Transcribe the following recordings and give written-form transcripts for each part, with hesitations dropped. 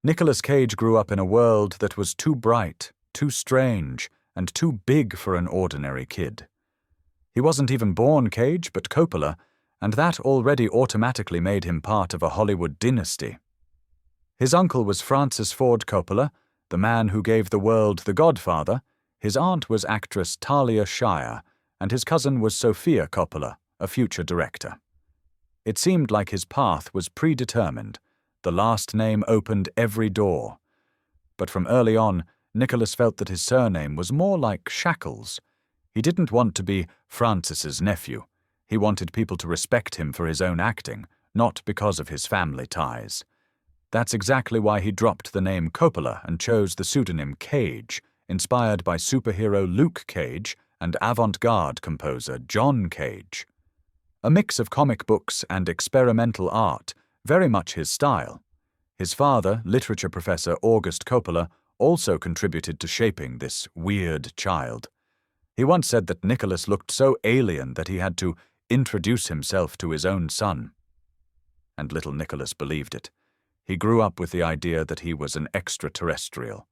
Nicolas Cage grew up in a world that was too bright, too strange, and too big for an ordinary kid. He wasn't even born Cage, but Coppola, and that already automatically made him part of a Hollywood dynasty. His uncle was Francis Ford Coppola, the man who gave the world The Godfather. His aunt was actress Talia Shire, and his cousin was Sofia Coppola, a future director. It seemed like his path was predetermined. The last name opened every door. But from early on, Nickolas felt that his surname was more like shackles. He didn't want to be Francis's nephew. He wanted people to respect him for his own acting, not because of his family ties. That's exactly why he dropped the name Coppola and chose the pseudonym Cage, inspired by superhero Luke Cage and avant-garde composer John Cage. A mix of comic books and experimental art, very much his style. His father, literature professor August Coppola, also contributed to shaping this weird child. He once said that Nickolas looked so alien that he had to introduce himself to his own son. And little Nickolas believed it. He grew up with the idea that he was an extraterrestrial.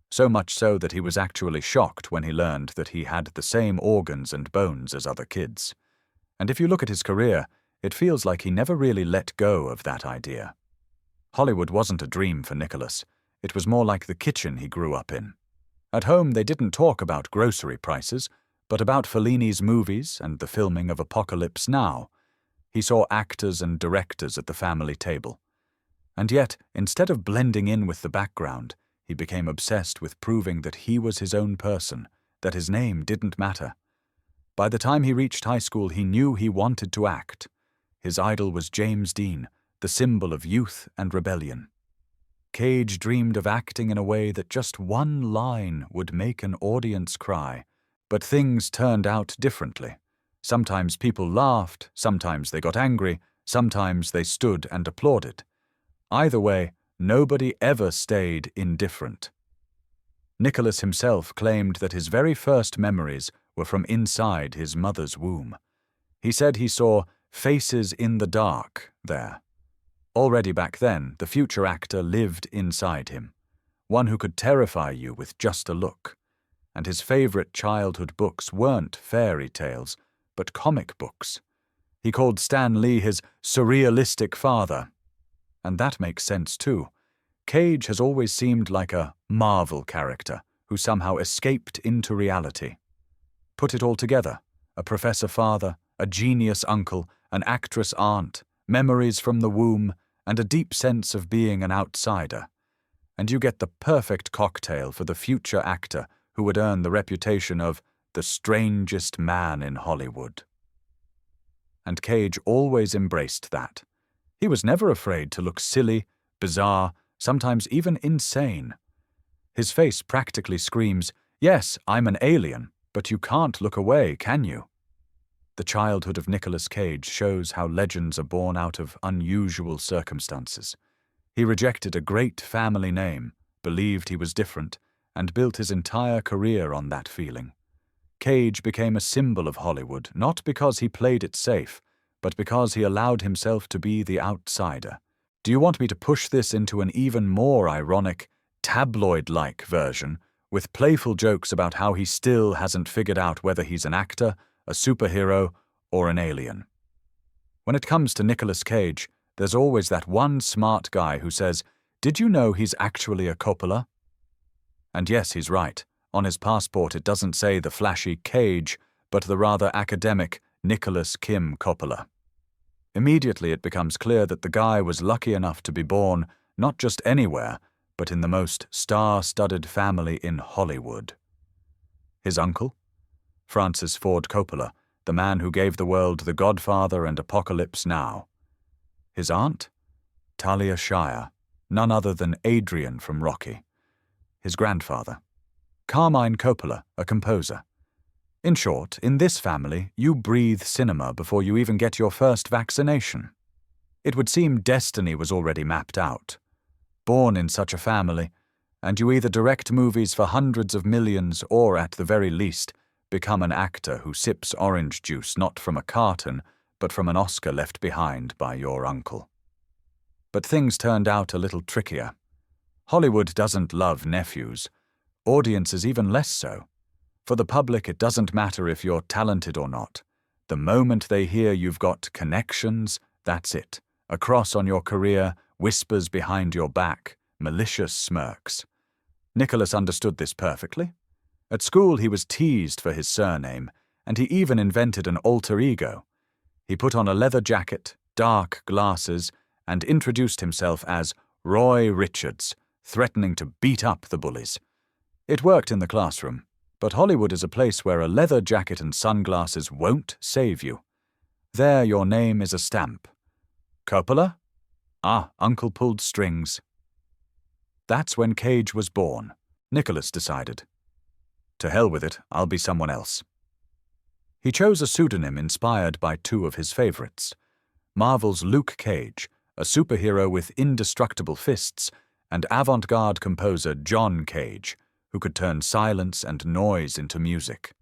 So much so that he was actually shocked when he learned that he had the same organs and bones as other kids. And if you look at his career, it feels like he never really let go of that idea. Hollywood wasn't a dream for Nickolas. It was more like the kitchen he grew up in. At home, they didn't talk about grocery prices, but about Fellini's movies and the filming of Apocalypse Now. He saw actors and directors at the family table. And yet, instead of blending in with the background, he became obsessed with proving that he was his own person, that his name didn't matter. By the time he reached high school, he knew he wanted to act. His idol was James Dean, the symbol of youth and rebellion. Cage dreamed of acting in a way that just one line would make an audience cry. But things turned out differently. Sometimes people laughed, sometimes they got angry, sometimes they stood and applauded. Either way, nobody ever stayed indifferent. Nickolas himself claimed that his very first memories were from inside his mother's womb. He said he saw faces in the dark there. Already back then, the future actor lived inside him, one who could terrify you with just a look. And his favorite childhood books weren't fairy tales, but comic books. He called Stan Lee his surrealistic father. And that makes sense too. Cage has always seemed like a Marvel character who somehow escaped into reality. Put it all together, a professor father, a genius uncle, an actress aunt, memories from the womb, and a deep sense of being an outsider. And you get the perfect cocktail for the future actor who would earn the reputation of the strangest man in Hollywood. And Cage always embraced that. He was never afraid to look silly, bizarre, sometimes even insane. His face practically screams, "Yes, I'm an alien, but you can't look away, can you?" The childhood of Nicolas Cage shows how legends are born out of unusual circumstances. He rejected a great family name, believed he was different, and built his entire career on that feeling. Cage became a symbol of Hollywood, not because he played it safe, but because he allowed himself to be the outsider. Do you want me to push this into an even more ironic, tabloid-like version, with playful jokes about how he still hasn't figured out whether he's an actor, a superhero, or an alien? When it comes to Nicolas Cage, there's always that one smart guy who says, "Did you know he's actually a Coppola?" And yes, he's right. On his passport it doesn't say the flashy Cage, but the rather academic Nicholas Kim Coppola. Immediately it becomes clear that the guy was lucky enough to be born not just anywhere, but in the most star-studded family in Hollywood. His uncle? Francis Ford Coppola, the man who gave the world The Godfather and Apocalypse Now. His aunt? Talia Shire, none other than Adrian from Rocky. His grandfather? Carmine Coppola, a composer. In short, in this family, you breathe cinema before you even get your first vaccination. It would seem destiny was already mapped out. Born in such a family, and you either direct movies for hundreds of millions or, at the very least, become an actor who sips orange juice not from a carton, but from an Oscar left behind by your uncle. But things turned out a little trickier. Hollywood doesn't love nephews. Audiences even less so. For the public, it doesn't matter if you're talented or not. The moment they hear you've got connections, that's it. A cross on your career, whispers behind your back, malicious smirks. Nickolas understood this perfectly. At school, he was teased for his surname, and he even invented an alter ego. He put on a leather jacket, dark glasses, and introduced himself as Roy Richards, threatening to beat up the bullies. It worked in the classroom, but Hollywood is a place where a leather jacket and sunglasses won't save you. There your name is a stamp. Coppola? Ah, Uncle pulled strings. That's when Cage was born, Nickolas decided. To hell with it, I'll be someone else. He chose a pseudonym inspired by two of his favorites. Marvel's Luke Cage, a superhero with indestructible fists, and avant-garde composer John Cage, who could turn silence and noise into music.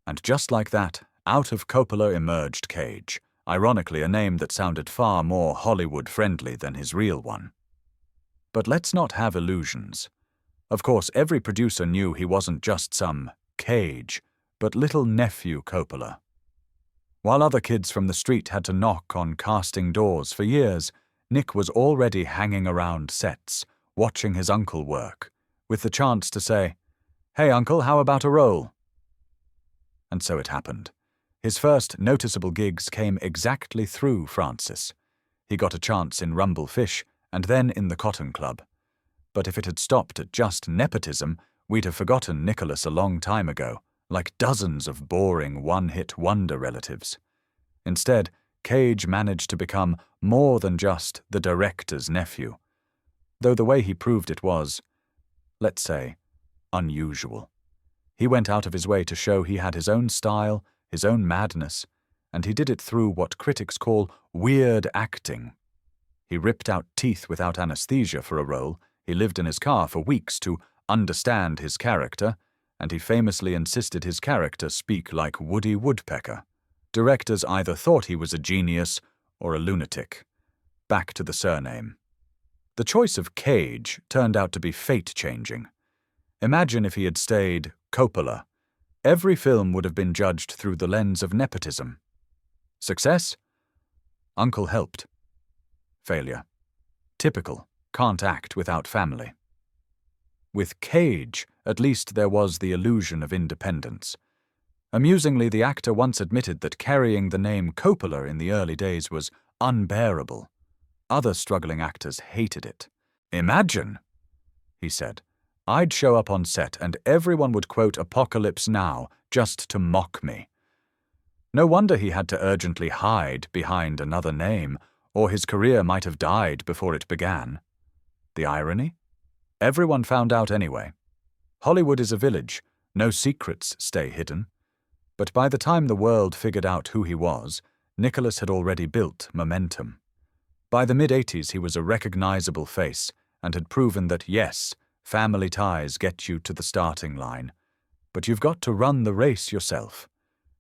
And just like that, out of Coppola emerged Cage, ironically a name that sounded far more Hollywood-friendly than his real one. But let's not have illusions. Of course, every producer knew he wasn't just some Cage, but little nephew Coppola. While other kids from the street had to knock on casting doors for years, Nick was already hanging around sets, watching his uncle work, with the chance to say, "Hey uncle, how about a role?" And so it happened. His first noticeable gigs came exactly through Francis. He got a chance in Rumble Fish, and then in the Cotton Club. But if it had stopped at just nepotism, we'd have forgotten Nickolas a long time ago, like dozens of boring one-hit wonder relatives. Instead, Cage managed to become more than just the director's nephew, though the way he proved it was, let's say, unusual. He went out of his way to show he had his own style, his own madness, and he did it through what critics call weird acting. He ripped out teeth without anesthesia for a role, he lived in his car for weeks to understand his character, and he famously insisted his character speak like Woody Woodpecker. Directors either thought he was a genius or a lunatic. Back to the surname. The choice of Cage turned out to be fate-changing. Imagine if he had stayed Coppola. Every film would have been judged through the lens of nepotism. Success? Uncle helped. Failure. Typical. Can't act without family. With Cage, at least there was the illusion of independence. Amusingly, the actor once admitted that carrying the name Coppola in the early days was unbearable. Other struggling actors hated it. "Imagine," he said, "I'd show up on set and everyone would quote Apocalypse Now just to mock me." No wonder he had to urgently hide behind another name, or his career might have died before it began. The irony? Everyone found out anyway. Hollywood is a village, no secrets stay hidden. But by the time the world figured out who he was, Nickolas had already built momentum. By the mid-80s he was a recognizable face and had proven that yes, family ties get you to the starting line. But you've got to run the race yourself.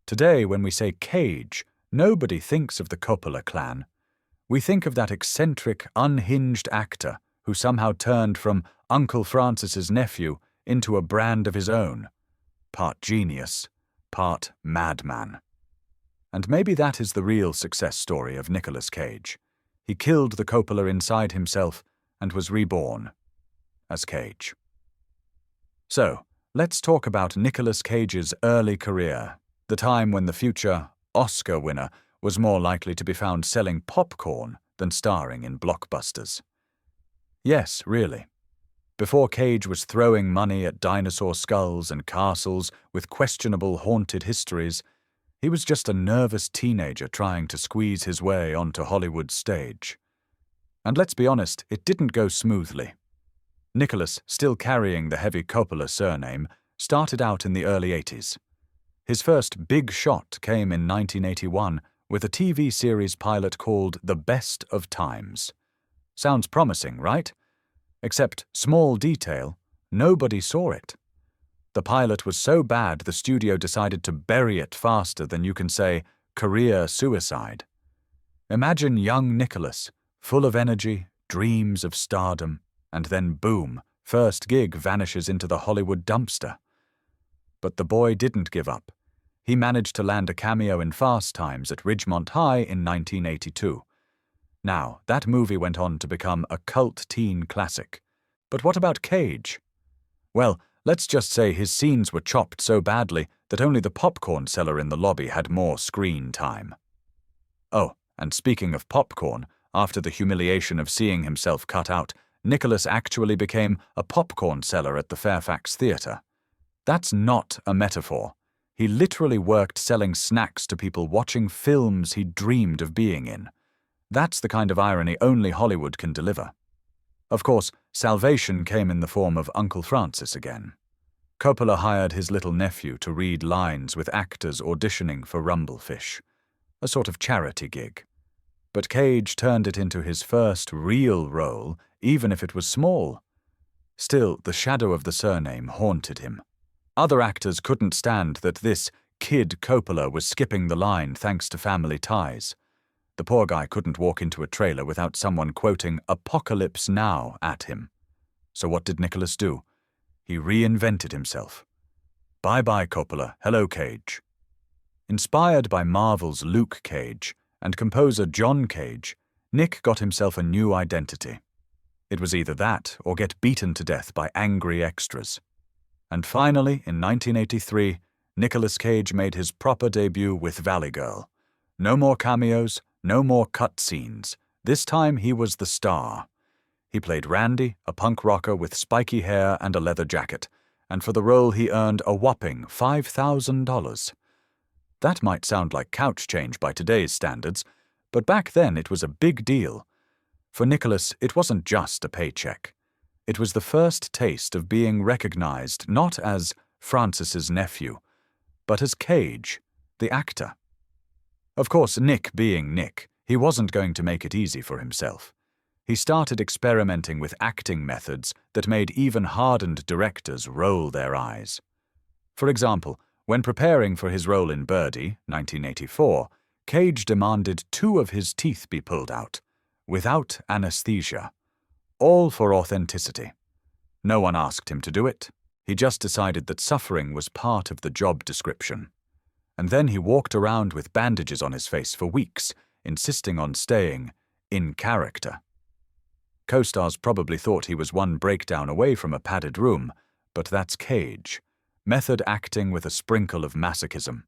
Today, when we say Cage, nobody thinks of the Coppola clan. We think of that eccentric, unhinged actor who somehow turned from Uncle Francis's nephew into a brand of his own. Part genius, part madman. And maybe that is the real success story of Nickolas Cage. He killed the Coppola inside himself and was reborn as Cage. So, let's talk about Nickolas Cage's early career, the time when the future Oscar winner was more likely to be found selling popcorn than starring in blockbusters. Yes, really. Before Cage was throwing money at dinosaur skulls and castles with questionable haunted histories, he was just a nervous teenager trying to squeeze his way onto Hollywood's stage. And let's be honest, it didn't go smoothly. Nickolas, still carrying the heavy Coppola surname, started out in the early 80s. His first big shot came in 1981 with a TV series pilot called The Best of Times. Sounds promising, right? Except, small detail, nobody saw it. The pilot was so bad the studio decided to bury it faster than you can say career suicide. Imagine young Nickolas, full of energy, dreams of stardom, And then boom, first gig vanishes into the Hollywood dumpster. But the boy didn't give up. He managed to land a cameo in Fast Times at Ridgemont High in 1982. Now, that movie went on to become a cult teen classic. But what about Cage? Well, let's just say his scenes were chopped so badly that only the popcorn seller in the lobby had more screen time. Oh, and speaking of popcorn, after the humiliation of seeing himself cut out, Nickolas actually became a popcorn seller at the Fairfax Theatre. That's not a metaphor. He literally worked selling snacks to people watching films he dreamed of being in. That's the kind of irony only Hollywood can deliver. Of course, salvation came in the form of Uncle Francis again. Coppola hired his little nephew to read lines with actors auditioning for Rumblefish, a sort of charity gig. But Cage turned it into his first real role, even if it was small. Still, the shadow of the surname haunted him. Other actors couldn't stand that this kid Coppola was skipping the line thanks to family ties. The poor guy couldn't walk into a trailer without someone quoting "Apocalypse Now" at him. So what did Nickolas do? He reinvented himself. Bye-bye, Coppola. Hello, Cage. Inspired by Marvel's Luke Cage and composer John Cage, Nick got himself a new identity. It was either that or get beaten to death by angry extras. And finally, in 1983, Nickolas Cage made his proper debut with Valley Girl. No more cameos, no more cut scenes. This time he was the star. He played Randy, a punk rocker with spiky hair and a leather jacket, and for the role he earned a whopping $5,000. That might sound like couch change by today's standards, but back then it was a big deal. For Nickolas, it wasn't just a paycheck. It was the first taste of being recognized not as Francis's nephew, but as Cage, the actor. Of course, Nick being Nick, he wasn't going to make it easy for himself. He started experimenting with acting methods that made even hardened directors roll their eyes. For example, when preparing for his role in Birdie, 1984, Cage demanded 2 of his teeth be pulled out, without anesthesia, all for authenticity. No one asked him to do it. He just decided that suffering was part of the job description. And then he walked around with bandages on his face for weeks, insisting on staying in character. Co-stars probably thought he was one breakdown away from a padded room, but that's Cage. Method acting with a sprinkle of masochism.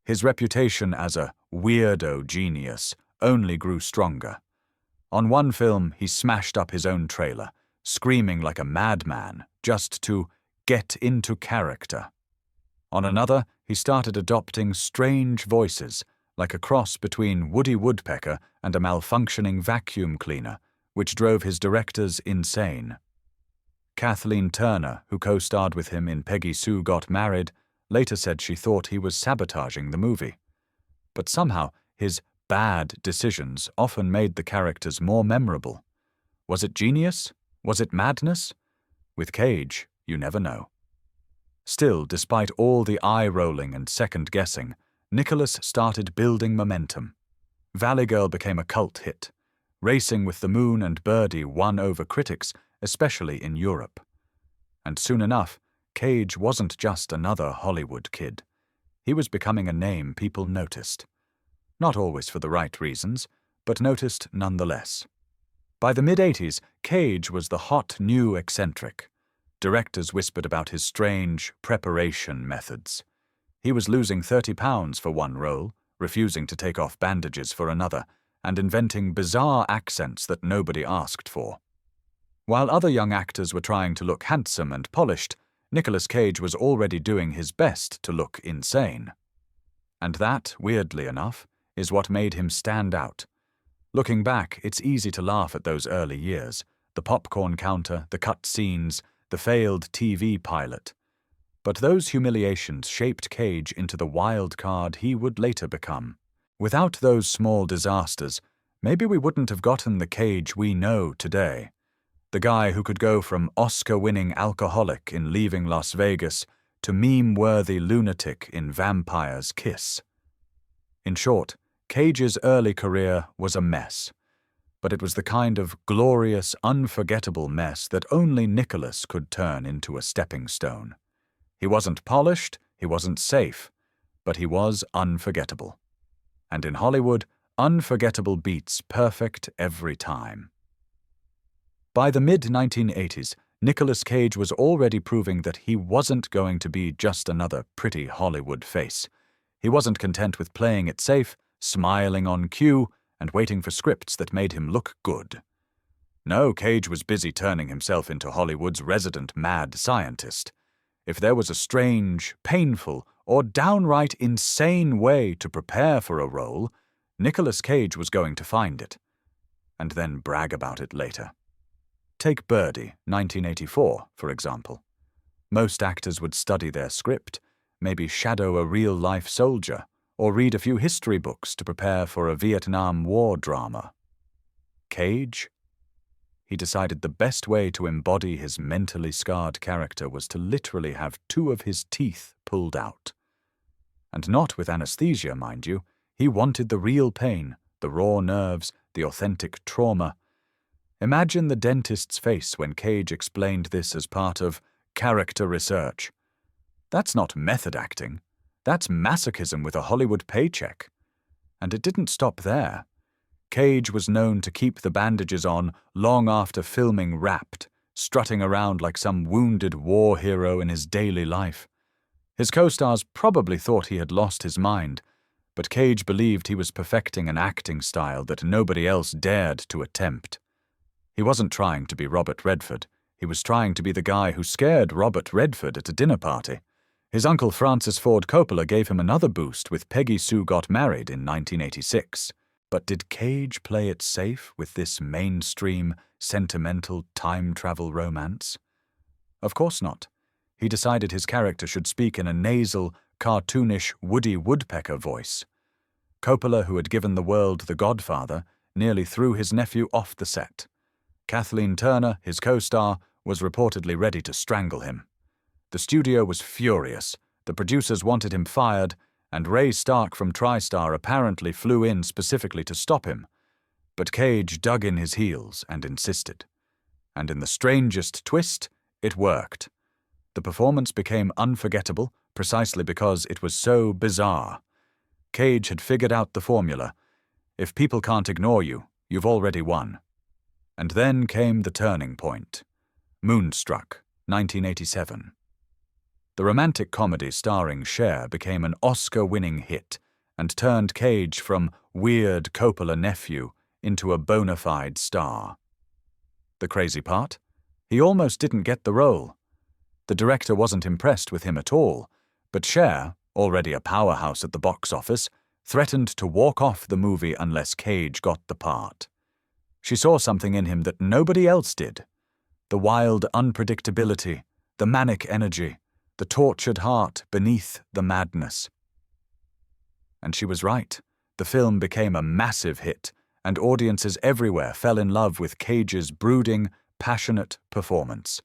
His reputation as a weirdo genius only grew stronger. On one film, he smashed up his own trailer, screaming like a madman just to get into character. On another, he started adopting strange voices, like a cross between Woody Woodpecker and a malfunctioning vacuum cleaner, which drove his directors insane. Kathleen Turner, who co-starred with him in Peggy Sue Got Married, later said she thought he was sabotaging the movie. But somehow, his bad decisions often made the characters more memorable. Was it genius? Was it madness? With Cage, you never know. Still, despite all the eye-rolling and second-guessing, Nickolas started building momentum. Valley Girl became a cult hit. Racing with the Moon and Birdie won over critics, especially in Europe. And soon enough, Cage wasn't just another Hollywood kid. He was becoming a name people noticed. Not always for the right reasons, but noticed nonetheless. By the mid-80s, Cage was the hot new eccentric. Directors whispered about his strange preparation methods. He was losing 30 pounds for one role, refusing to take off bandages for another, and inventing bizarre accents that nobody asked for. While other young actors were trying to look handsome and polished, Nickolas Cage was already doing his best to look insane. And that, weirdly enough, is what made him stand out. Looking back, it's easy to laugh at those early years, the popcorn counter, the cut scenes, the failed TV pilot. But those humiliations shaped Cage into the wild card he would later become. Without those small disasters, maybe we wouldn't have gotten the Cage we know today. The guy who could go from Oscar-winning alcoholic in Leaving Las Vegas to meme-worthy lunatic in Vampire's Kiss. In short, Cage's early career was a mess. but it was the kind of glorious, unforgettable mess that only Nickolas could turn into a stepping stone. He wasn't polished, he wasn't safe, but he was unforgettable. And in Hollywood, unforgettable beats perfect every time. By the mid-1980s, Nickolas Cage was already proving that he wasn't going to be just another pretty Hollywood face. He wasn't content with playing it safe, smiling on cue, and waiting for scripts that made him look good. No, Cage was busy turning himself into Hollywood's resident mad scientist. If there was a strange, painful, or downright insane way to prepare for a role, Nickolas Cage was going to find it, and then brag about it later. Take Birdie, 1984, for example. Most actors would study their script, maybe shadow a real-life soldier, or read a few history books to prepare for a Vietnam War drama. Cage? He decided the best way to embody his mentally scarred character was to literally have 2 of his teeth pulled out. And not with anesthesia, mind you. He wanted the real pain, the raw nerves, the authentic trauma. Imagine the dentist's face when Cage explained this as part of character research. That's not method acting. That's masochism with a Hollywood paycheck. And it didn't stop there. Cage was known to keep the bandages on long after filming wrapped, strutting around like some wounded war hero in his daily life. His co-stars probably thought he had lost his mind, but Cage believed he was perfecting an acting style that nobody else dared to attempt. He wasn't trying to be Robert Redford. He was trying to be the guy who scared Robert Redford at a dinner party. His uncle Francis Ford Coppola gave him another boost with Peggy Sue Got Married in 1986. But did Cage play it safe with this mainstream, sentimental time travel romance? Of course not. He decided his character should speak in a nasal, cartoonish Woody Woodpecker voice. Coppola, who had given the world The Godfather, nearly threw his nephew off the set. Kathleen Turner, his co-star, was reportedly ready to strangle him. The studio was furious. The producers wanted him fired, and Ray Stark from TriStar apparently flew in specifically to stop him. But Cage dug in his heels and insisted. And in the strangest twist, it worked. The performance became unforgettable precisely because it was so bizarre. Cage had figured out the formula. If people can't ignore you, you've already won. And then came the turning point. Moonstruck, 1987. The romantic comedy starring Cher became an Oscar-winning hit and turned Cage from weird Coppola nephew into a bona fide star. The crazy part? He almost didn't get the role. The director wasn't impressed with him at all, but Cher, already a powerhouse at the box office, threatened to walk off the movie unless Cage got the part. She saw something in him that nobody else did. The wild unpredictability, the manic energy, the tortured heart beneath the madness. And she was right. The film became a massive hit, and audiences everywhere fell in love with Cage's brooding, passionate performance.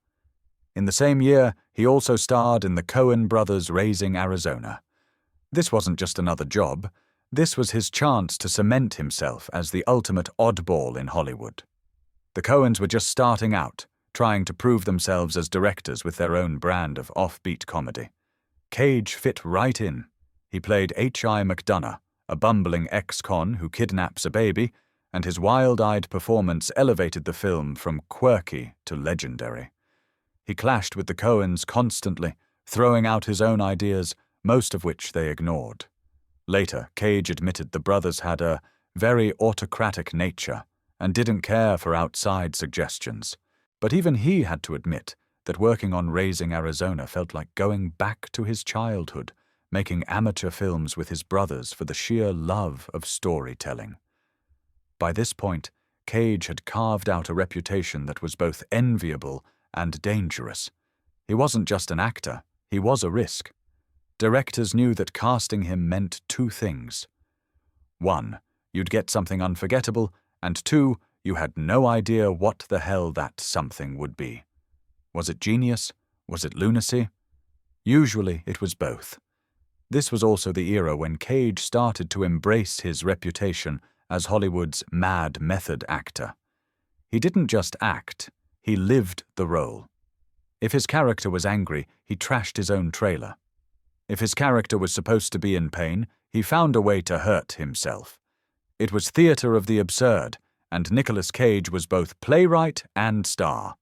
In the same year, he also starred in the Coen brothers' Raising Arizona. This wasn't just another job. This was his chance to cement himself as the ultimate oddball in Hollywood. The Coens were just starting out, trying to prove themselves as directors with their own brand of offbeat comedy. Cage fit right in. He played H.I. McDonough, a bumbling ex-con who kidnaps a baby, and his wild-eyed performance elevated the film from quirky to legendary. He clashed with the Coens constantly, throwing out his own ideas, most of which they ignored. Later, Cage admitted the brothers had a very autocratic nature and didn't care for outside suggestions. But even he had to admit that working on Raising Arizona felt like going back to his childhood, making amateur films with his brothers for the sheer love of storytelling. By this point, Cage had carved out a reputation that was both enviable and dangerous. He wasn't just an actor, he was a risk. Directors knew that casting him meant 2 things. 1, you'd get something unforgettable, and 2, you had no idea what the hell that something would be. Was it genius? Was it lunacy? Usually it was both. This was also the era when Cage started to embrace his reputation as Hollywood's mad method actor. He didn't just act, he lived the role. If his character was angry, he trashed his own trailer. If his character was supposed to be in pain, he found a way to hurt himself. It was theater of the absurd, and Nickolas Cage was both playwright and star.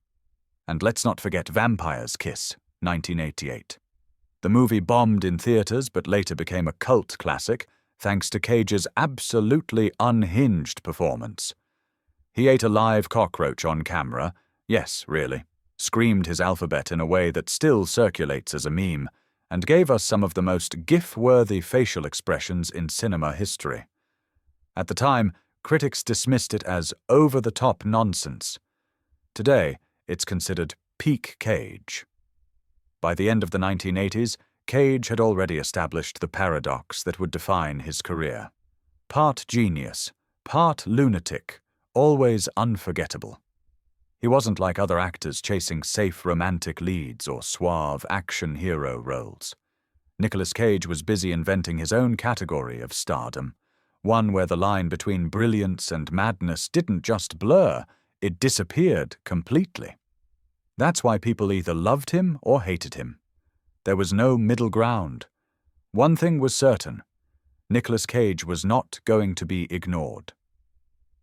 And let's not forget Vampire's Kiss, 1988. The movie bombed in theaters but later became a cult classic thanks to Cage's absolutely unhinged performance. He ate a live cockroach on camera, yes, really, screamed his alphabet in a way that still circulates as a meme, and gave us some of the most gif-worthy facial expressions in cinema history. At the time, critics dismissed it as over-the-top nonsense. Today, it's considered peak Cage. By the end of the 1980s, Cage had already established the paradox that would define his career. Part genius, part lunatic, always unforgettable. He wasn't like other actors chasing safe romantic leads or suave action hero roles. Nickolas Cage was busy inventing his own category of stardom, one where the line between brilliance and madness didn't just blur, it disappeared completely. That's why people either loved him or hated him. There was no middle ground. One thing was certain: Nickolas Cage was not going to be ignored.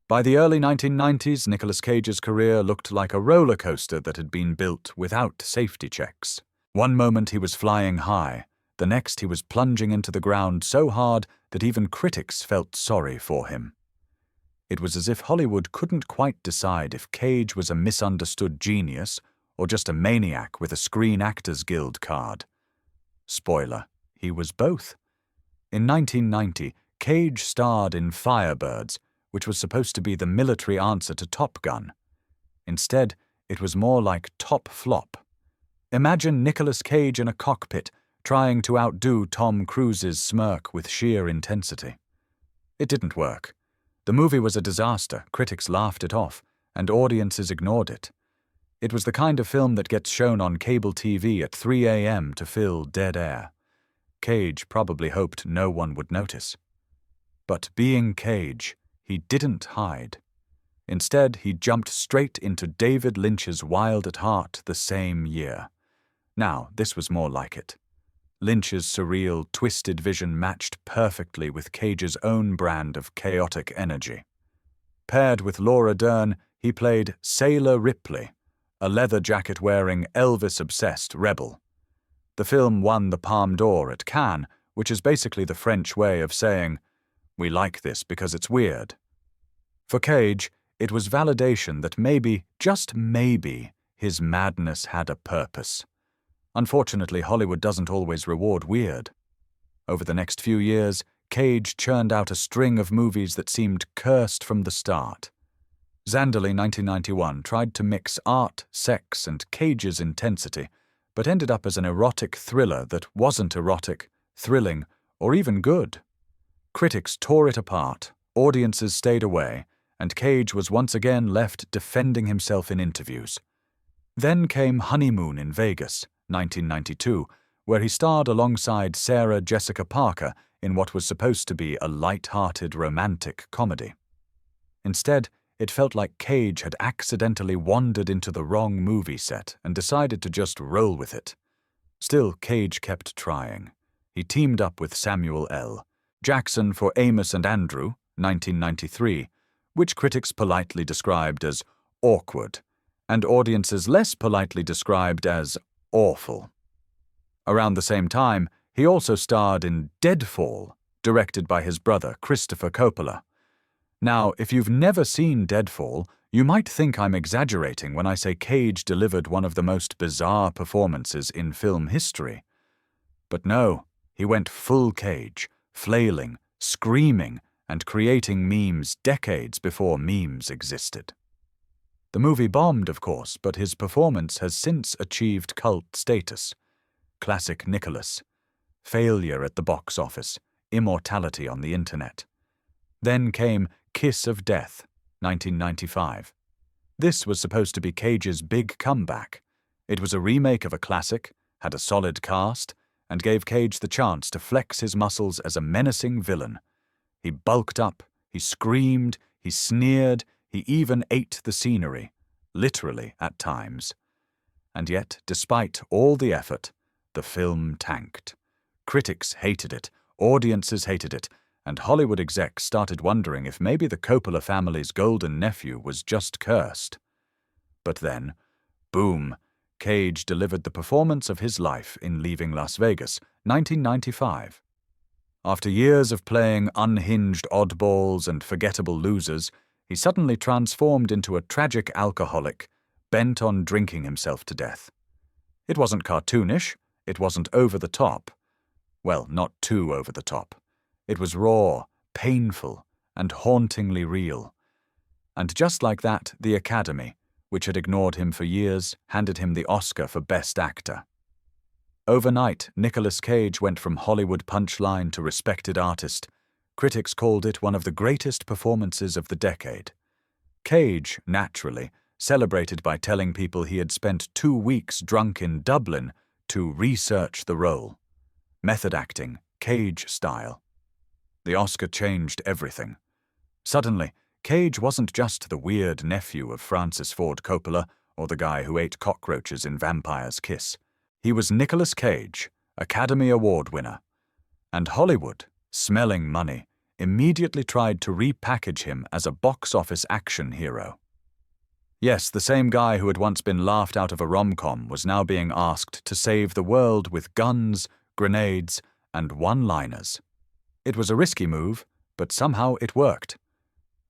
By the early 1990s, Nickolas Cage's career looked like a roller coaster that had been built without safety checks. One moment he was flying high, the next he was plunging into the ground so hard that even critics felt sorry for him. It was as if Hollywood couldn't quite decide if Cage was a misunderstood genius or just a maniac with a Screen Actors Guild card. Spoiler, he was both. In 1990, Cage starred in Firebirds, which was supposed to be the military answer to Top Gun. Instead, it was more like Top Flop. Imagine Nickolas Cage in a cockpit, trying to outdo Tom Cruise's smirk with sheer intensity. It didn't work. The movie was a disaster, critics laughed it off, and audiences ignored it. It was the kind of film that gets shown on cable TV at 3 a.m. to fill dead air. Cage probably hoped no one would notice. But being Cage, he didn't hide. Instead, he jumped straight into David Lynch's Wild at Heart the same year. Now, this was more like it. Lynch's surreal, twisted vision matched perfectly with Cage's own brand of chaotic energy. Paired with Laura Dern, he played Sailor Ripley, a leather jacket-wearing, Elvis-obsessed rebel. The film won the Palme d'Or at Cannes, which is basically the French way of saying, "We like this because it's weird." For Cage, it was validation that maybe, just maybe, his madness had a purpose. Unfortunately, Hollywood doesn't always reward weird. Over the next few years, Cage churned out a string of movies that seemed cursed from the start. Zanderley, 1991, tried to mix art, sex, and Cage's intensity, but ended up as an erotic thriller that wasn't erotic, thrilling, or even good. Critics tore it apart, audiences stayed away, and Cage was once again left defending himself in interviews. Then came Honeymoon in Vegas, 1992, where he starred alongside Sarah Jessica Parker in what was supposed to be a light-hearted romantic comedy. Instead, it felt like Cage had accidentally wandered into the wrong movie set and decided to just roll with it. Still, Cage kept trying. He teamed up with Samuel L. Jackson for Amos and Andrew, 1993, which critics politely described as awkward, and audiences less politely described as awful. Around the same time, he also starred in Deadfall, directed by his brother Christopher Coppola. Now, if you've never seen Deadfall, you might think I'm exaggerating when I say Cage delivered one of the most bizarre performances in film history. But no, he went full Cage, flailing, screaming, and creating memes decades before memes existed. The movie bombed, of course, but his performance has since achieved cult status. Classic Nickolas. Failure at the box office. Immortality on the internet. Then came Kiss of Death, 1995. This was supposed to be Cage's big comeback. It was a remake of a classic, had a solid cast, and gave Cage the chance to flex his muscles as a menacing villain. He bulked up, He screamed, he sneered, he even ate the scenery, literally at times. And yet, despite all the effort, the film tanked. Critics hated it, audiences hated it, and Hollywood execs started wondering if maybe the Coppola family's golden nephew was just cursed. But then, boom, Cage delivered the performance of his life in Leaving Las Vegas, 1995. After years of playing unhinged oddballs and forgettable losers, he suddenly transformed into a tragic alcoholic, bent on drinking himself to death. It wasn't cartoonish, it wasn't over the top. Well, not too over the top. It was raw, painful, and hauntingly real. And just like that, the Academy, which had ignored him for years, handed him the Oscar for Best Actor. Overnight, Nickolas Cage went from Hollywood punchline to respected artist. Critics called it one of the greatest performances of the decade. Cage, naturally, celebrated by telling people he had spent 2 weeks drunk in Dublin to research the role. Method acting, Cage style. The Oscar changed everything. Suddenly, Cage wasn't just the weird nephew of Francis Ford Coppola or the guy who ate cockroaches in Vampire's Kiss. He was Nickolas Cage, Academy Award winner. And Hollywood, smelling money, immediately tried to repackage him as a box office action hero. Yes, the same guy who had once been laughed out of a rom-com was now being asked to save the world with guns, grenades, and one-liners. It was a risky move, but somehow it worked.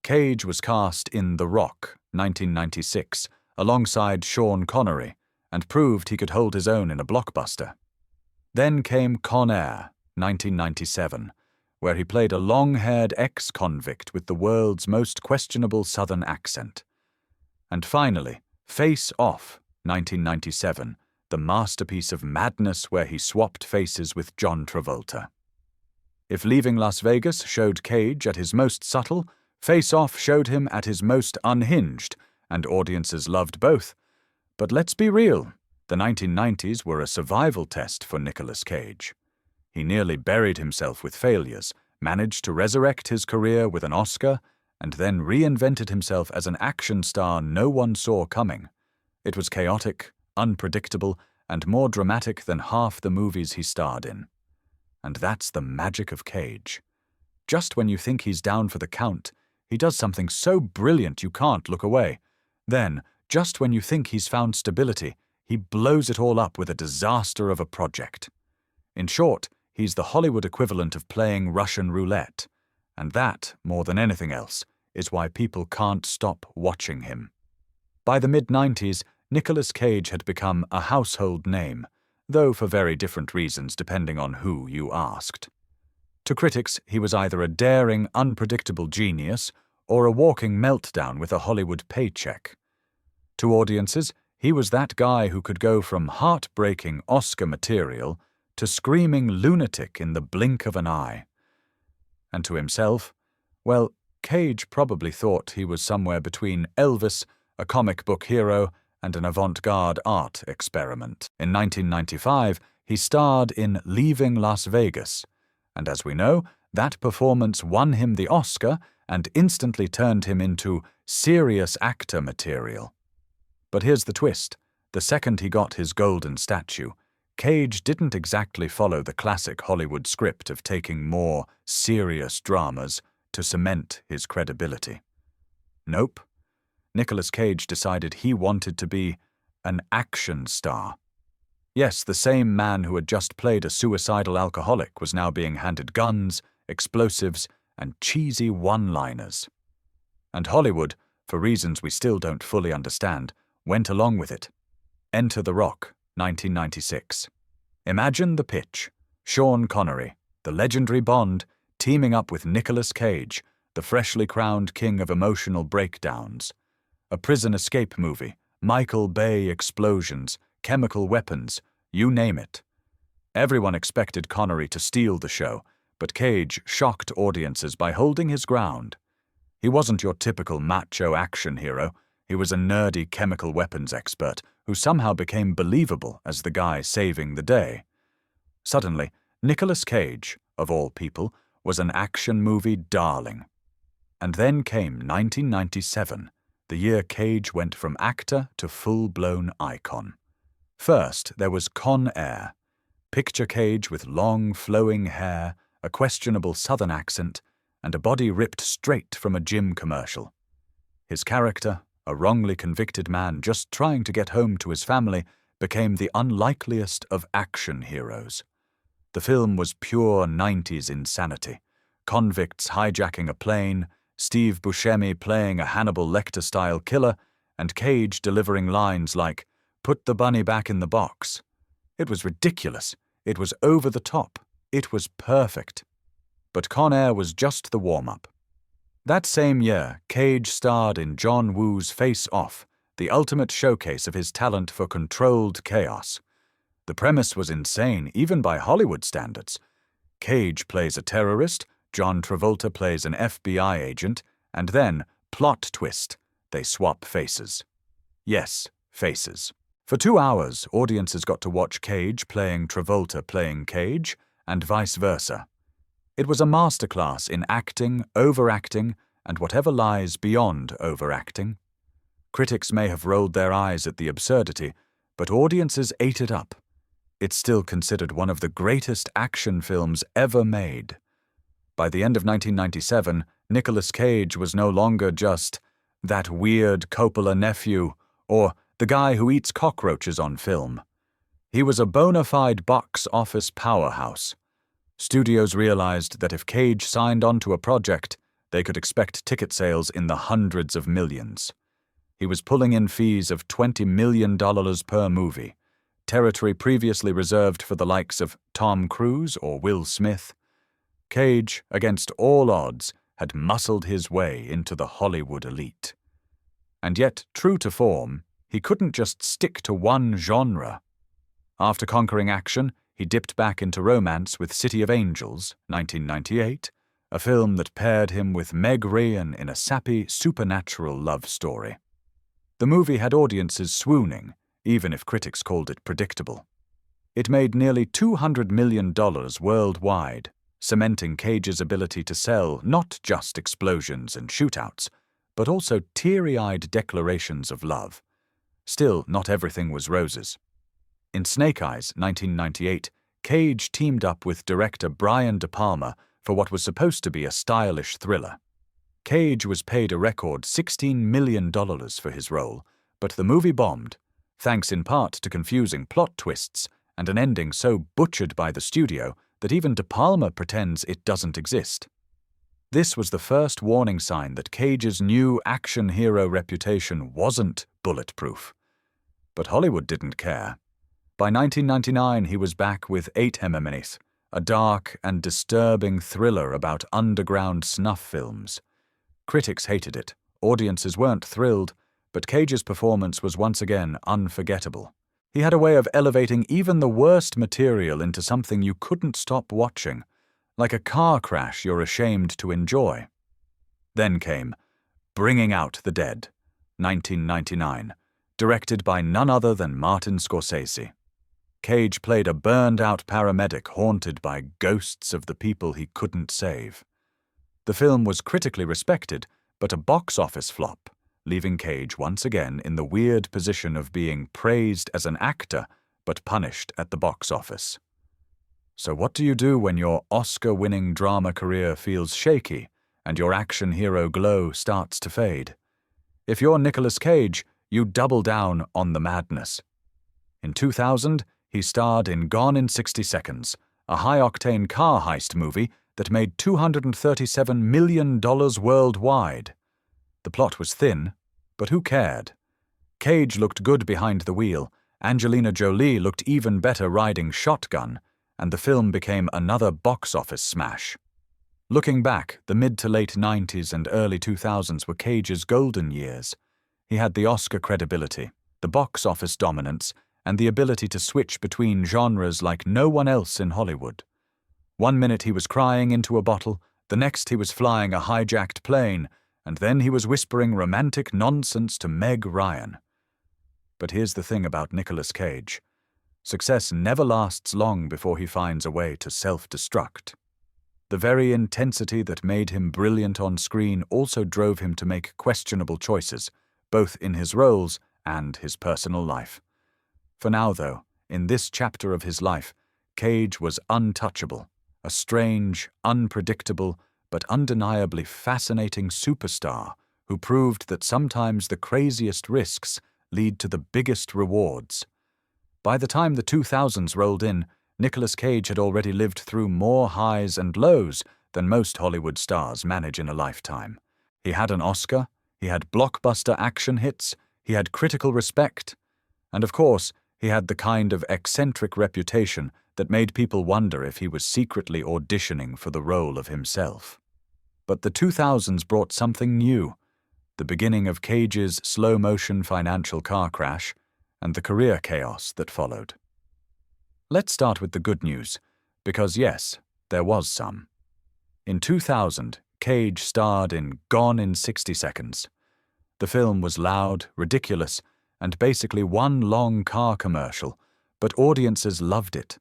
Cage was cast in The Rock, 1996, alongside Sean Connery, and proved he could hold his own in a blockbuster. Then came Con Air, 1997, where he played a long-haired ex-convict with the world's most questionable Southern accent. And finally, Face Off, 1997, the masterpiece of madness where he swapped faces with John Travolta. If Leaving Las Vegas showed Cage at his most subtle, Face Off showed him at his most unhinged, and audiences loved both. But let's be real, the 1990s were a survival test for Nickolas Cage. He nearly buried himself with failures, managed to resurrect his career with an Oscar, and then reinvented himself as an action star no one saw coming. It was chaotic, unpredictable, and more dramatic than half the movies he starred in. And that's the magic of Cage. Just when you think he's down for the count, he does something so brilliant you can't look away. Then, just when you think he's found stability, he blows it all up with a disaster of a project. In short, he's the Hollywood equivalent of playing Russian roulette. And that, more than anything else, is why people can't stop watching him. By the mid-90s, Nickolas Cage had become a household name, though for very different reasons depending on who you asked. To critics, he was either a daring, unpredictable genius or a walking meltdown with a Hollywood paycheck. To audiences, he was that guy who could go from heartbreaking Oscar material to screaming lunatic in the blink of an eye. And to himself, well, Cage probably thought he was somewhere between Elvis, a comic book hero, and an avant-garde art experiment. In 1995, he starred in Leaving Las Vegas, and as we know, that performance won him the Oscar and instantly turned him into serious actor material. But here's the twist. The second he got his golden statue, Cage didn't exactly follow the classic Hollywood script of taking more serious dramas to cement his credibility. Nope. Nickolas Cage decided he wanted to be an action star. Yes, the same man who had just played a suicidal alcoholic was now being handed guns, explosives, and cheesy one-liners. And Hollywood, for reasons we still don't fully understand, went along with it. Enter The Rock, 1996. Imagine the pitch. Sean Connery, the legendary Bond, teaming up with Nickolas Cage, the freshly crowned king of emotional breakdowns. A prison escape movie, Michael Bay explosions, chemical weapons, you name it. Everyone expected Connery to steal the show, but Cage shocked audiences by holding his ground. He wasn't your typical macho action hero. He was a nerdy chemical weapons expert who somehow became believable as the guy saving the day. Suddenly, Nickolas Cage, of all people, was an action movie darling. And then came 1997, the year Cage went from actor to full-blown icon. First, there was Con Air. Picture Cage with long, flowing hair, a questionable southern accent, and a body ripped straight from a gym commercial. His character, a wrongly convicted man just trying to get home to his family, became the unlikeliest of action heroes. The film was pure 90s insanity. Convicts hijacking a plane, Steve Buscemi playing a Hannibal Lecter-style killer, and Cage delivering lines like, "Put the bunny back in the box." It was ridiculous. It was over the top. It was perfect. But Con Air was just the warm-up. That same year, Cage starred in John Woo's Face Off, the ultimate showcase of his talent for controlled chaos. The premise was insane, even by Hollywood standards. Cage plays a terrorist, John Travolta plays an FBI agent, and then, plot twist, they swap faces. Yes, faces. For 2 hours, audiences got to watch Cage playing Travolta playing Cage, and vice versa. It was a masterclass in acting, overacting, and whatever lies beyond overacting. Critics may have rolled their eyes at the absurdity, but audiences ate it up. It's still considered one of the greatest action films ever made. By the end of 1997, Nickolas Cage was no longer just that weird Coppola nephew or the guy who eats cockroaches on film. He was a bona fide box office powerhouse. Studios realized that if Cage signed on to a project, they could expect ticket sales in the hundreds of millions. He was pulling in fees of $20 million per movie, territory previously reserved for the likes of Tom Cruise or Will Smith. Cage, against all odds, had muscled his way into the Hollywood elite. And yet, true to form, he couldn't just stick to one genre. After conquering action, he dipped back into romance with City of Angels, 1998, a film that paired him with Meg Ryan in a sappy, supernatural love story. The movie had audiences swooning, even if critics called it predictable. It made nearly $200 million worldwide, cementing Cage's ability to sell not just explosions and shootouts, but also teary-eyed declarations of love. Still, not everything was roses. In Snake Eyes, 1998, Cage teamed up with director Brian De Palma for what was supposed to be a stylish thriller. Cage was paid a record $16 million for his role, but the movie bombed, thanks in part to confusing plot twists and an ending so butchered by the studio that even De Palma pretends it doesn't exist. This was the first warning sign that Cage's new action hero reputation wasn't bulletproof. But Hollywood didn't care. By 1999, he was back with 8 MMNs, a dark and disturbing thriller about underground snuff films. Critics hated it, audiences weren't thrilled, but Cage's performance was once again unforgettable. He had a way of elevating even the worst material into something you couldn't stop watching, like a car crash you're ashamed to enjoy. Then came Bringing Out the Dead, 1999, directed by none other than Martin Scorsese. Cage played a burned-out paramedic haunted by ghosts of the people he couldn't save. The film was critically respected, but a box office flop, leaving Cage once again in the weird position of being praised as an actor but punished at the box office. So what do you do when your Oscar-winning drama career feels shaky and your action hero glow starts to fade? If you're Nickolas Cage, you double down on the madness. In 2000, he starred in Gone in 60 Seconds, a high-octane car heist movie that made $237 million worldwide. The plot was thin, but who cared? Cage looked good behind the wheel, Angelina Jolie looked even better riding shotgun, and the film became another box office smash. Looking back, the mid to late 90s and early 2000s were Cage's golden years. He had the Oscar credibility, the box office dominance, and the ability to switch between genres like no one else in Hollywood. One minute he was crying into a bottle, the next he was flying a hijacked plane, and then he was whispering romantic nonsense to Meg Ryan. But here's the thing about Nickolas Cage. Success never lasts long before he finds a way to self-destruct. The very intensity that made him brilliant on screen also drove him to make questionable choices, both in his roles and his personal life. For now, though, in this chapter of his life, Cage was untouchable, a strange, unpredictable, but undeniably fascinating superstar who proved that sometimes the craziest risks lead to the biggest rewards. By the time the 2000s rolled in, Nicolas Cage had already lived through more highs and lows than most Hollywood stars manage in a lifetime. He had an Oscar, he had blockbuster action hits, he had critical respect, and of course, he had the kind of eccentric reputation that made people wonder if he was secretly auditioning for the role of himself. But the 2000s brought something new, the beginning of Cage's slow-motion financial car crash and the career chaos that followed. Let's start with the good news, because yes, there was some. In 2000, Cage starred in Gone in 60 Seconds. The film was loud, ridiculous, and basically one long car commercial, but audiences loved it.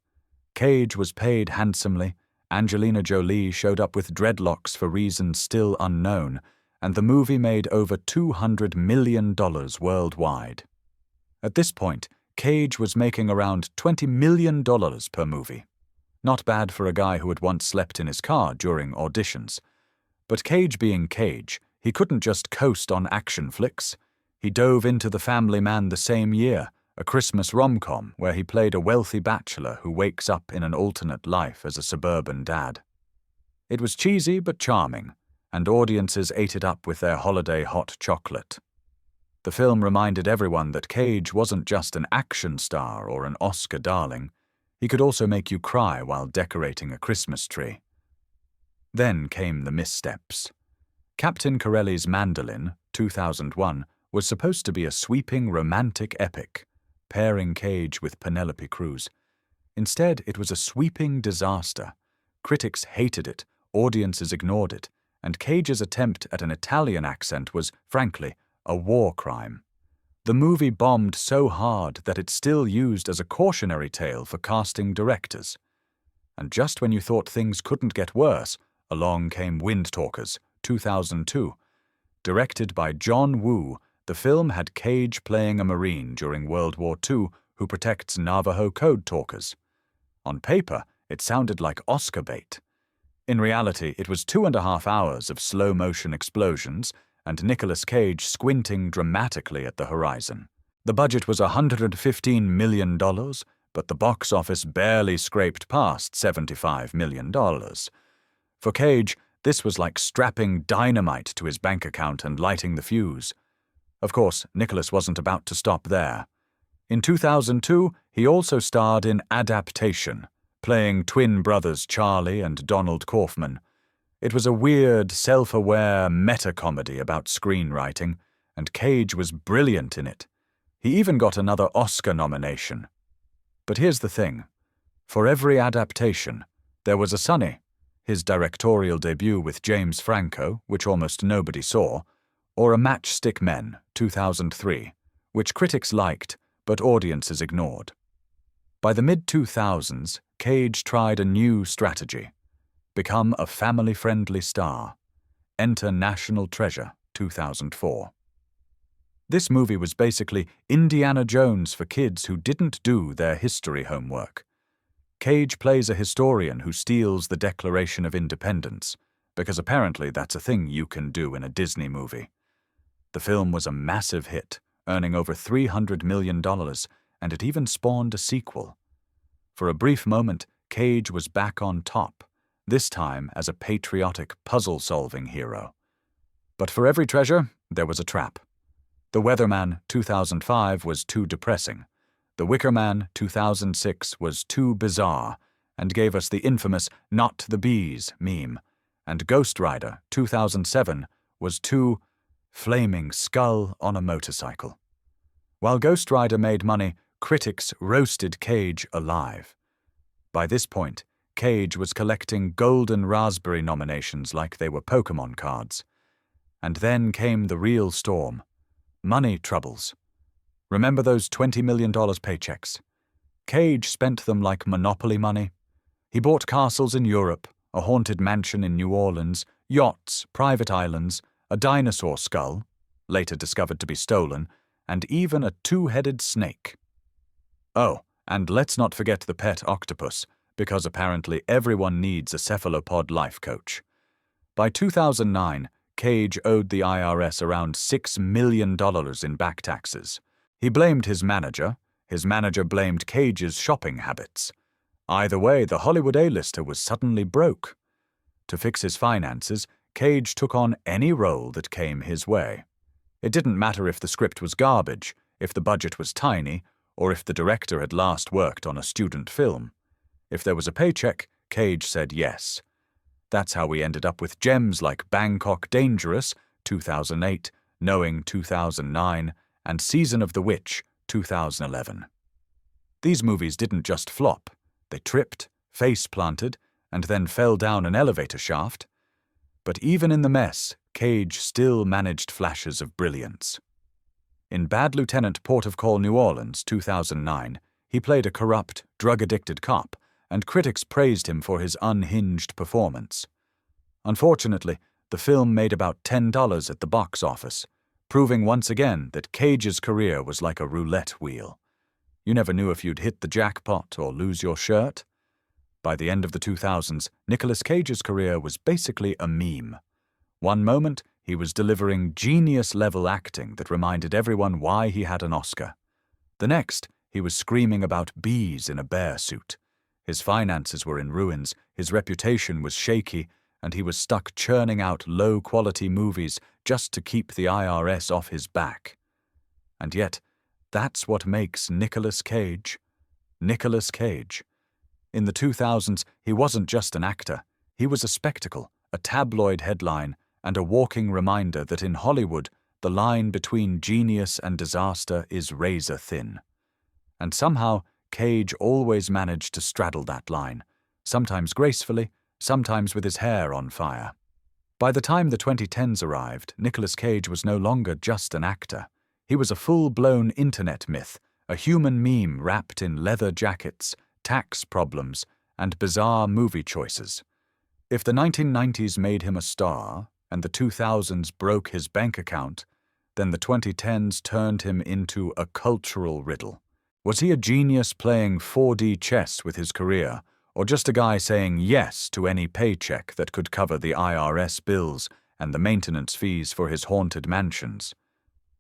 Cage was paid handsomely, Angelina Jolie showed up with dreadlocks for reasons still unknown, and the movie made over $200 million worldwide. At this point, Cage was making around $20 million per movie. Not bad for a guy who had once slept in his car during auditions. But Cage being Cage, he couldn't just coast on action flicks. He dove into The Family Man the same year, a Christmas rom-com where he played a wealthy bachelor who wakes up in an alternate life as a suburban dad. It was cheesy but charming, and audiences ate it up with their holiday hot chocolate. The film reminded everyone that Cage wasn't just an action star or an Oscar darling. He could also make you cry while decorating a Christmas tree. Then came the missteps. Captain Corelli's Mandolin, 2001, was supposed to be a sweeping romantic epic, pairing Cage with Penelope Cruz. Instead, it was a sweeping disaster. Critics hated it, audiences ignored it, and Cage's attempt at an Italian accent was, frankly, a war crime. The movie bombed so hard that it's still used as a cautionary tale for casting directors. And just when you thought things couldn't get worse, along came Wind Talkers, 2002. Directed by John Woo, the film had Cage playing a Marine during World War II who protects Navajo code talkers. On paper, it sounded like Oscar bait. In reality, it was 2.5 hours of slow-motion explosions and Nicolas Cage squinting dramatically at the horizon. The budget was $115 million, but the box office barely scraped past $75 million. For Cage, this was like strapping dynamite to his bank account and lighting the fuse. Of course, Nickolas wasn't about to stop there. In 2002, he also starred in Adaptation, playing twin brothers Charlie and Donald Kaufman. It was a weird, self-aware meta-comedy about screenwriting, and Cage was brilliant in it. He even got another Oscar nomination. But here's the thing. For every adaptation, there was a Sonny, his directorial debut with James Franco, which almost nobody saw, or a Matchstick Men, 2003, which critics liked, but audiences ignored. By the mid-2000s, Cage tried a new strategy. Become a family-friendly star. Enter National Treasure, 2004. This movie was basically Indiana Jones for kids who didn't do their history homework. Cage plays a historian who steals the Declaration of Independence, because apparently that's a thing you can do in a Disney movie. The film was a massive hit, earning over $300 million, and it even spawned a sequel. For a brief moment, Cage was back on top, this time as a patriotic puzzle-solving hero. But for every treasure, there was a trap. The Weatherman, 2005, was too depressing. The Wicker Man, 2006, was too bizarre, and gave us the infamous "Not the Bees" meme. And Ghost Rider, 2007, was too flaming skull on a motorcycle. While Ghost Rider made money, critics roasted Cage alive. By this point, Cage was collecting golden raspberry nominations like they were Pokemon cards. And then came the real storm. Money troubles. Remember those $20 million paychecks? Cage spent them like Monopoly money. He bought castles in Europe, a haunted mansion in New Orleans, yachts, private islands, a dinosaur skull, later discovered to be stolen, and even a two-headed snake. Oh, and let's not forget the pet octopus, because apparently everyone needs a cephalopod life coach. By 2009, Cage owed the IRS around $6 million in back taxes. He blamed his manager blamed Cage's shopping habits. Either way, the Hollywood A-lister was suddenly broke. To fix his finances, Cage took on any role that came his way. It didn't matter if the script was garbage, if the budget was tiny, or if the director had last worked on a student film. If there was a paycheck, Cage said yes. That's how we ended up with gems like Bangkok Dangerous, 2008, Knowing, 2009, and Season of the Witch, 2011. These movies didn't just flop. They tripped, face-planted, and then fell down an elevator shaft. But even in the mess, Cage still managed flashes of brilliance. In Bad Lieutenant Port of Call, New Orleans, 2009, he played a corrupt, drug-addicted cop, and critics praised him for his unhinged performance. Unfortunately, the film made about $10 at the box office, proving once again that Cage's career was like a roulette wheel. You never knew if you'd hit the jackpot or lose your shirt. By the end of the 2000s, Nickolas Cage's career was basically a meme. One moment, he was delivering genius-level acting that reminded everyone why he had an Oscar. The next, he was screaming about bees in a bear suit. His finances were in ruins, his reputation was shaky, and he was stuck churning out low-quality movies just to keep the IRS off his back. And yet, that's what makes Nickolas Cage. Nickolas Cage. In the 2000s, he wasn't just an actor. He was a spectacle, a tabloid headline, and a walking reminder that in Hollywood, the line between genius and disaster is razor-thin. And somehow, Cage always managed to straddle that line, sometimes gracefully, sometimes with his hair on fire. By the time the 2010s arrived, Nickolas Cage was no longer just an actor. He was a full-blown internet myth, a human meme wrapped in leather jackets, tax problems, and bizarre movie choices. If the 1990s made him a star, and the 2000s broke his bank account, then the 2010s turned him into a cultural riddle. Was he a genius playing 4D chess with his career, or just a guy saying yes to any paycheck that could cover the IRS bills and the maintenance fees for his haunted mansions?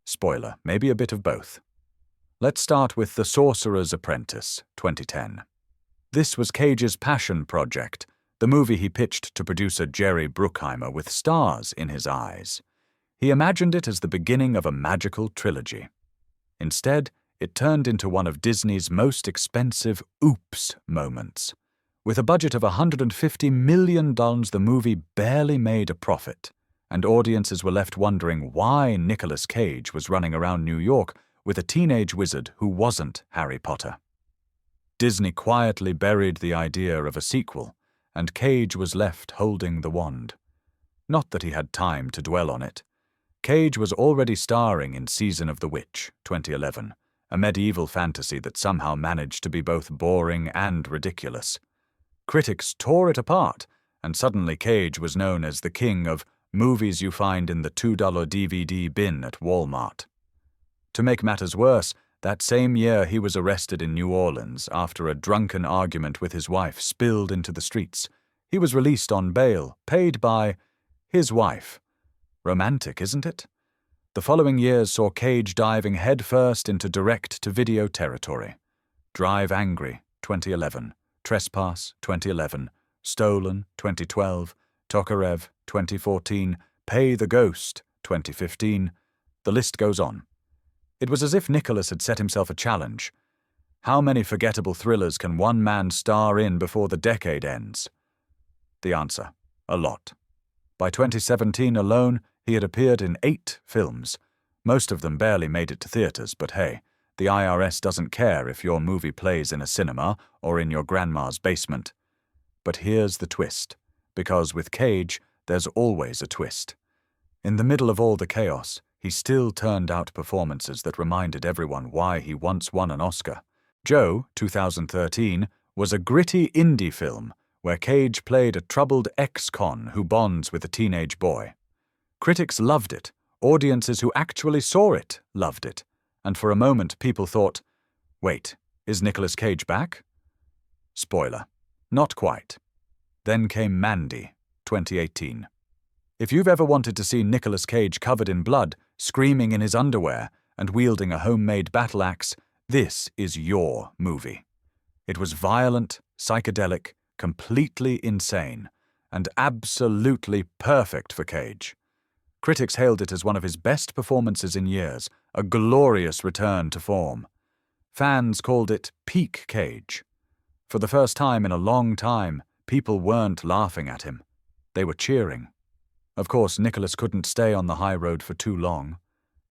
Spoiler, maybe a bit of both. Let's start with The Sorcerer's Apprentice, 2010. This was Cage's passion project, the movie he pitched to producer Jerry Bruckheimer with stars in his eyes. He imagined it as the beginning of a magical trilogy. Instead, it turned into one of Disney's most expensive oops moments. With a budget of $150 million, the movie barely made a profit, and audiences were left wondering why Nickolas Cage was running around New York with a teenage wizard who wasn't Harry Potter. Disney quietly buried the idea of a sequel, and Cage was left holding the wand. Not that he had time to dwell on it. Cage was already starring in Season of the Witch, 2011, a medieval fantasy that somehow managed to be both boring and ridiculous. Critics tore it apart, and suddenly Cage was known as the king of movies you find in the $2 DVD bin at Walmart. To make matters worse, that same year he was arrested in New Orleans after a drunken argument with his wife spilled into the streets. He was released on bail, paid by his wife. Romantic, isn't it? The following years saw Cage diving headfirst into direct-to-video territory. Drive Angry, 2011. Trespass, 2011. Stolen, 2012. Tokarev, 2014. Pay the Ghost, 2015. The list goes on. It was as if Nickolas had set himself a challenge. How many forgettable thrillers can one man star in before the decade ends? The answer: a lot. By 2017 alone, he had appeared in 8 films. Most of them barely made it to theaters, but hey, the IRS doesn't care if your movie plays in a cinema or in your grandma's basement. But here's the twist, because with Cage, there's always a twist. In the middle of all the chaos, he still turned out performances that reminded everyone why he once won an Oscar. Joe, 2013, was a gritty indie film where Cage played a troubled ex-con who bonds with a teenage boy. Critics loved it, audiences who actually saw it loved it, and for a moment people thought, wait, is Nicolas Cage back? Spoiler, not quite. Then came Mandy, 2018. If you've ever wanted to see Nicolas Cage covered in blood, screaming in his underwear, and wielding a homemade battle axe, this is your movie. It was violent, psychedelic, completely insane, and absolutely perfect for Cage. Critics hailed it as one of his best performances in years, a glorious return to form. Fans called it peak Cage. For the first time in a long time, people weren't laughing at him. They were cheering. Of course, Nickolas couldn't stay on the high road for too long.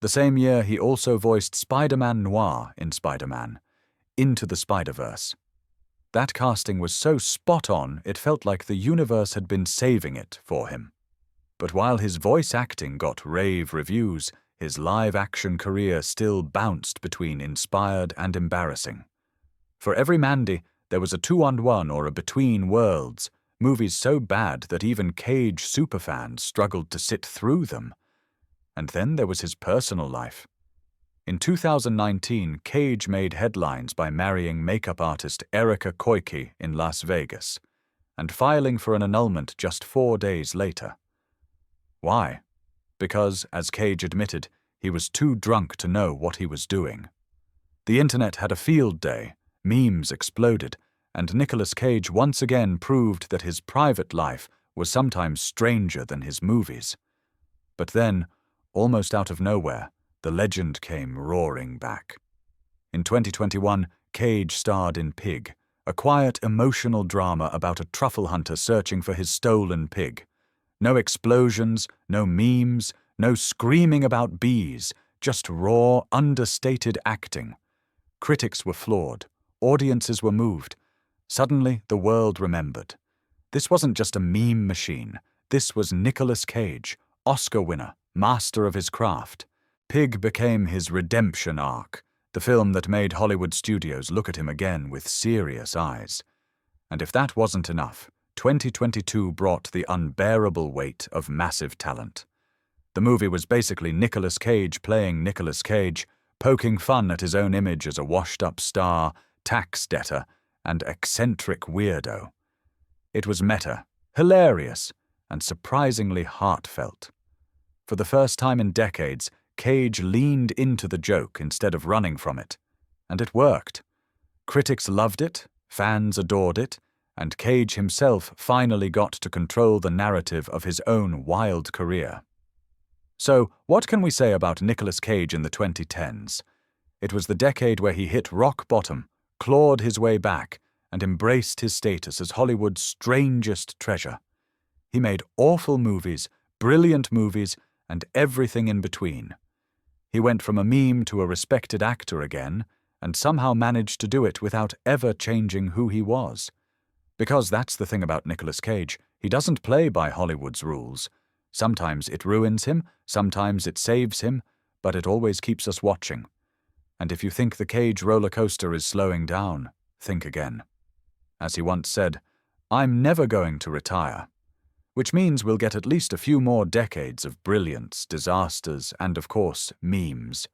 The same year, he also voiced Spider-Man Noir in Spider-Man, Into the Spider-Verse. That casting was so spot-on, it felt like the universe had been saving it for him. But while his voice acting got rave reviews, his live-action career still bounced between inspired and embarrassing. For every Mandy, there was a 2-on-1 or a Between Worlds, movies so bad that even Cage superfans struggled to sit through them. And then there was his personal life. In 2019, Cage made headlines by marrying makeup artist Erica Koike in Las Vegas, and filing for an annulment just 4 days later. Why? Because, as Cage admitted, he was too drunk to know what he was doing. The internet had a field day, memes exploded, and Nicolas Cage once again proved that his private life was sometimes stranger than his movies. But then, almost out of nowhere, the legend came roaring back. In 2021, Cage starred in Pig, a quiet, emotional drama about a truffle hunter searching for his stolen pig. No explosions, no memes, no screaming about bees, just raw, understated acting. Critics were floored. Audiences were moved. Suddenly, the world remembered. This wasn't just a meme machine. This was Nicolas Cage, Oscar winner, master of his craft. Pig became his redemption arc, the film that made Hollywood studios look at him again with serious eyes. And if that wasn't enough, 2022 brought the unbearable weight of massive talent. The movie was basically Nicolas Cage playing Nicolas Cage, poking fun at his own image as a washed-up star, tax debtor, and eccentric weirdo. It was meta, hilarious, and surprisingly heartfelt. For the first time in decades, Cage leaned into the joke instead of running from it. And it worked. Critics loved it, fans adored it, and Cage himself finally got to control the narrative of his own wild career. So, what can we say about Nicolas Cage in the 2010s? It was the decade where he hit rock bottom, clawed his way back, and embraced his status as Hollywood's strangest treasure. He made awful movies, brilliant movies, and everything in between. He went from a meme to a respected actor again, and somehow managed to do it without ever changing who he was. Because that's the thing about Nicolas Cage, he doesn't play by Hollywood's rules. Sometimes it ruins him, sometimes it saves him, but it always keeps us watching. And if you think the Cage roller coaster is slowing down, think again. As he once said, "I'm never going to retire." Which means we'll get at least a few more decades of brilliance, disasters, and of course, memes.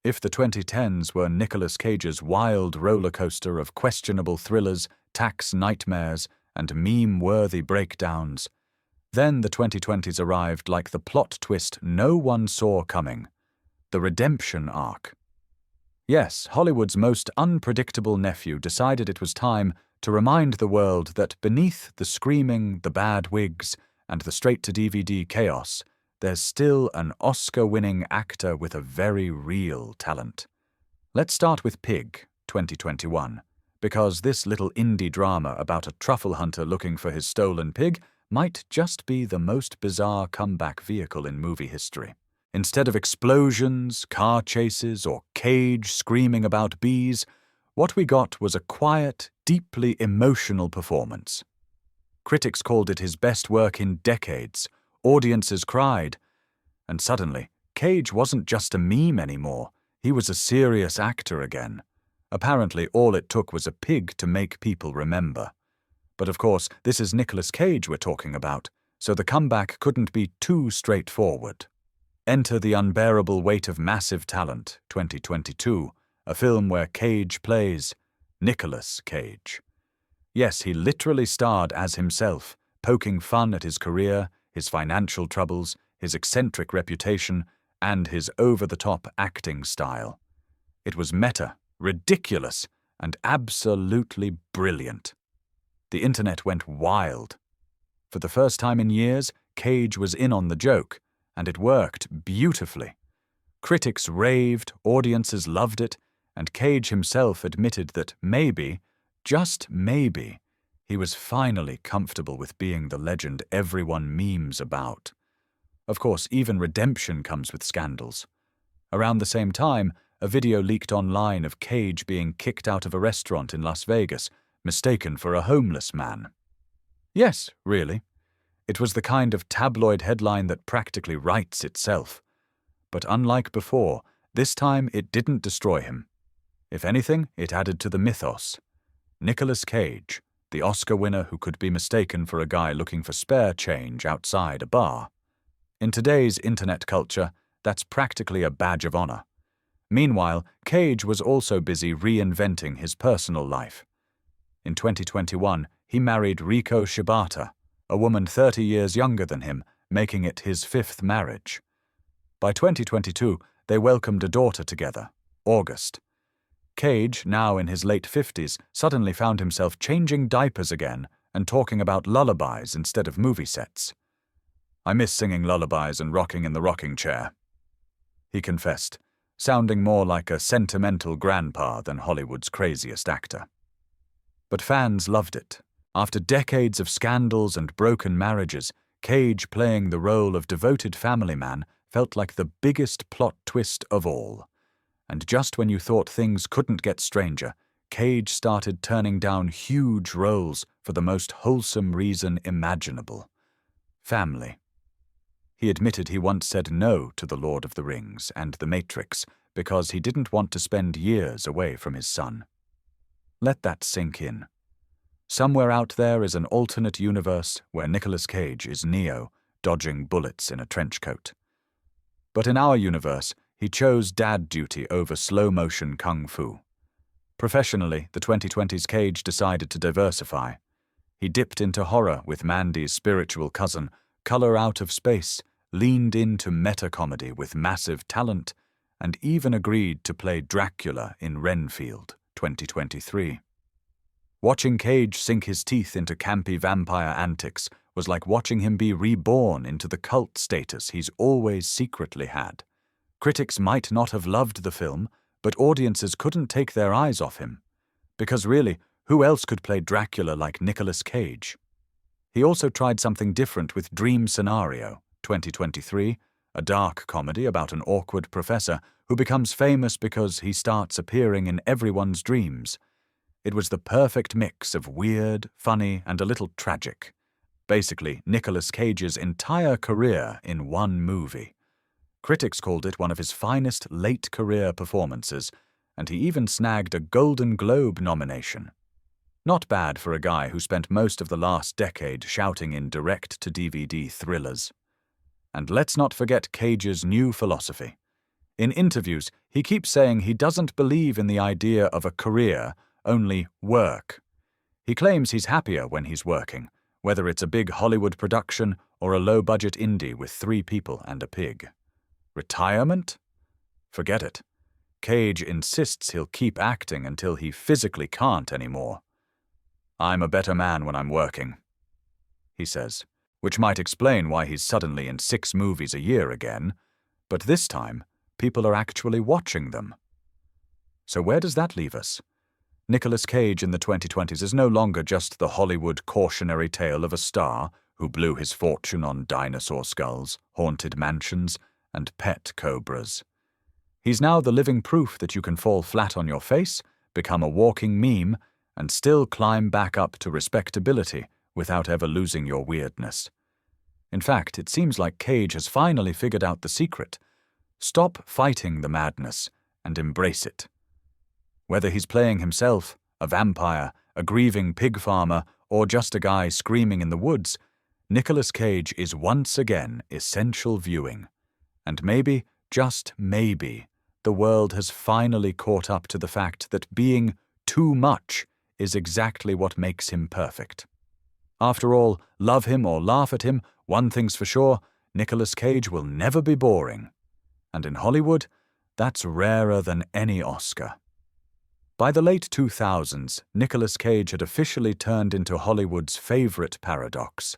If the 2010s were Nicolas Cage's wild roller coaster of questionable thrillers, tax nightmares, and meme-worthy breakdowns, then the 2020s arrived like the plot twist no one saw coming, the redemption arc. Yes, Hollywood's most unpredictable nephew decided it was time to remind the world that beneath the screaming, the bad wigs, and the straight-to-DVD chaos, there's still an Oscar-winning actor with a very real talent. Let's start with Pig, 2021, because this little indie drama about a truffle hunter looking for his stolen pig might just be the most bizarre comeback vehicle in movie history. Instead of explosions, car chases, or Cage screaming about bees, what we got was a quiet, deeply emotional performance. Critics called it his best work in decades, audiences cried, and suddenly, Cage wasn't just a meme anymore, he was a serious actor again. Apparently all it took was a pig to make people remember. But of course, this is Nickolas Cage we're talking about, so the comeback couldn't be too straightforward. Enter The Unbearable Weight of Massive Talent, 2022, a film where Cage plays Nickolas Cage. Yes, he literally starred as himself, poking fun at his career, his financial troubles, his eccentric reputation, and his over-the-top acting style. It was meta, ridiculous, and absolutely brilliant. The internet went wild. For the first time in years, Cage was in on the joke, and it worked beautifully. Critics raved, audiences loved it, and Cage himself admitted that maybe, just maybe, he was finally comfortable with being the legend everyone memes about. Of course, even redemption comes with scandals. Around the same time, a video leaked online of Cage being kicked out of a restaurant in Las Vegas, mistaken for a homeless man. Yes, really. It was the kind of tabloid headline that practically writes itself. But unlike before, this time it didn't destroy him. If anything, it added to the mythos. Nickolas Cage, the Oscar winner who could be mistaken for a guy looking for spare change outside a bar. In today's internet culture, that's practically a badge of honor. Meanwhile, Cage was also busy reinventing his personal life. In 2021, he married Riko Shibata, a woman 30 years younger than him, making it his 5th marriage. By 2022, they welcomed a daughter together, August. Cage, now in his late 50s, suddenly found himself changing diapers again and talking about lullabies instead of movie sets. "I miss singing lullabies and rocking in the rocking chair," he confessed, sounding more like a sentimental grandpa than Hollywood's craziest actor. But fans loved it. After decades of scandals and broken marriages, Cage playing the role of devoted family man felt like the biggest plot twist of all. And just when you thought things couldn't get stranger, Cage started turning down huge roles for the most wholesome reason imaginable: family. He admitted he once said no to The Lord of the Rings and The Matrix because he didn't want to spend years away from his son. Let that sink in. Somewhere out there is an alternate universe where Nickolas Cage is Neo, dodging bullets in a trench coat. But in our universe, he chose dad duty over slow-motion kung fu. Professionally, the 2020s Cage decided to diversify. He dipped into horror with Mandy's spiritual cousin, Color Out of Space, leaned into meta-comedy with Massive Talent, and even agreed to play Dracula in Renfield, 2023. Watching Cage sink his teeth into campy vampire antics was like watching him be reborn into the cult status he's always secretly had. Critics might not have loved the film, but audiences couldn't take their eyes off him. Because really, who else could play Dracula like Nickolas Cage? He also tried something different with Dream Scenario, 2023, a dark comedy about an awkward professor who becomes famous because he starts appearing in everyone's dreams. It was the perfect mix of weird, funny, and a little tragic. Basically, Nickolas Cage's entire career in one movie. Critics called it one of his finest late-career performances, and he even snagged a Golden Globe nomination. Not bad for a guy who spent most of the last decade shouting in direct-to-DVD thrillers. And let's not forget Cage's new philosophy. In interviews, he keeps saying he doesn't believe in the idea of a career, only work. He claims he's happier when he's working, whether it's a big Hollywood production or a low-budget indie with 3 people and a pig. Retirement? Forget it. Cage insists he'll keep acting until he physically can't anymore. "I'm a better man when I'm working," he says, which might explain why he's suddenly in 6 movies a year again, but this time, people are actually watching them. So where does that leave us? Nickolas Cage in the 2020s is no longer just the Hollywood cautionary tale of a star who blew his fortune on dinosaur skulls, haunted mansions, and pet cobras. He's now the living proof that you can fall flat on your face, become a walking meme, and still climb back up to respectability without ever losing your weirdness. In fact, it seems like Cage has finally figured out the secret. Stop fighting the madness and embrace it. Whether he's playing himself, a vampire, a grieving pig farmer, or just a guy screaming in the woods, Nicolas Cage is once again essential viewing. And maybe, just maybe, the world has finally caught up to the fact that being too much is exactly what makes him perfect. After all, love him or laugh at him, one thing's for sure, Nicolas Cage will never be boring. And in Hollywood, that's rarer than any Oscar. By the late 2000s, Nicolas Cage had officially turned into Hollywood's favorite paradox.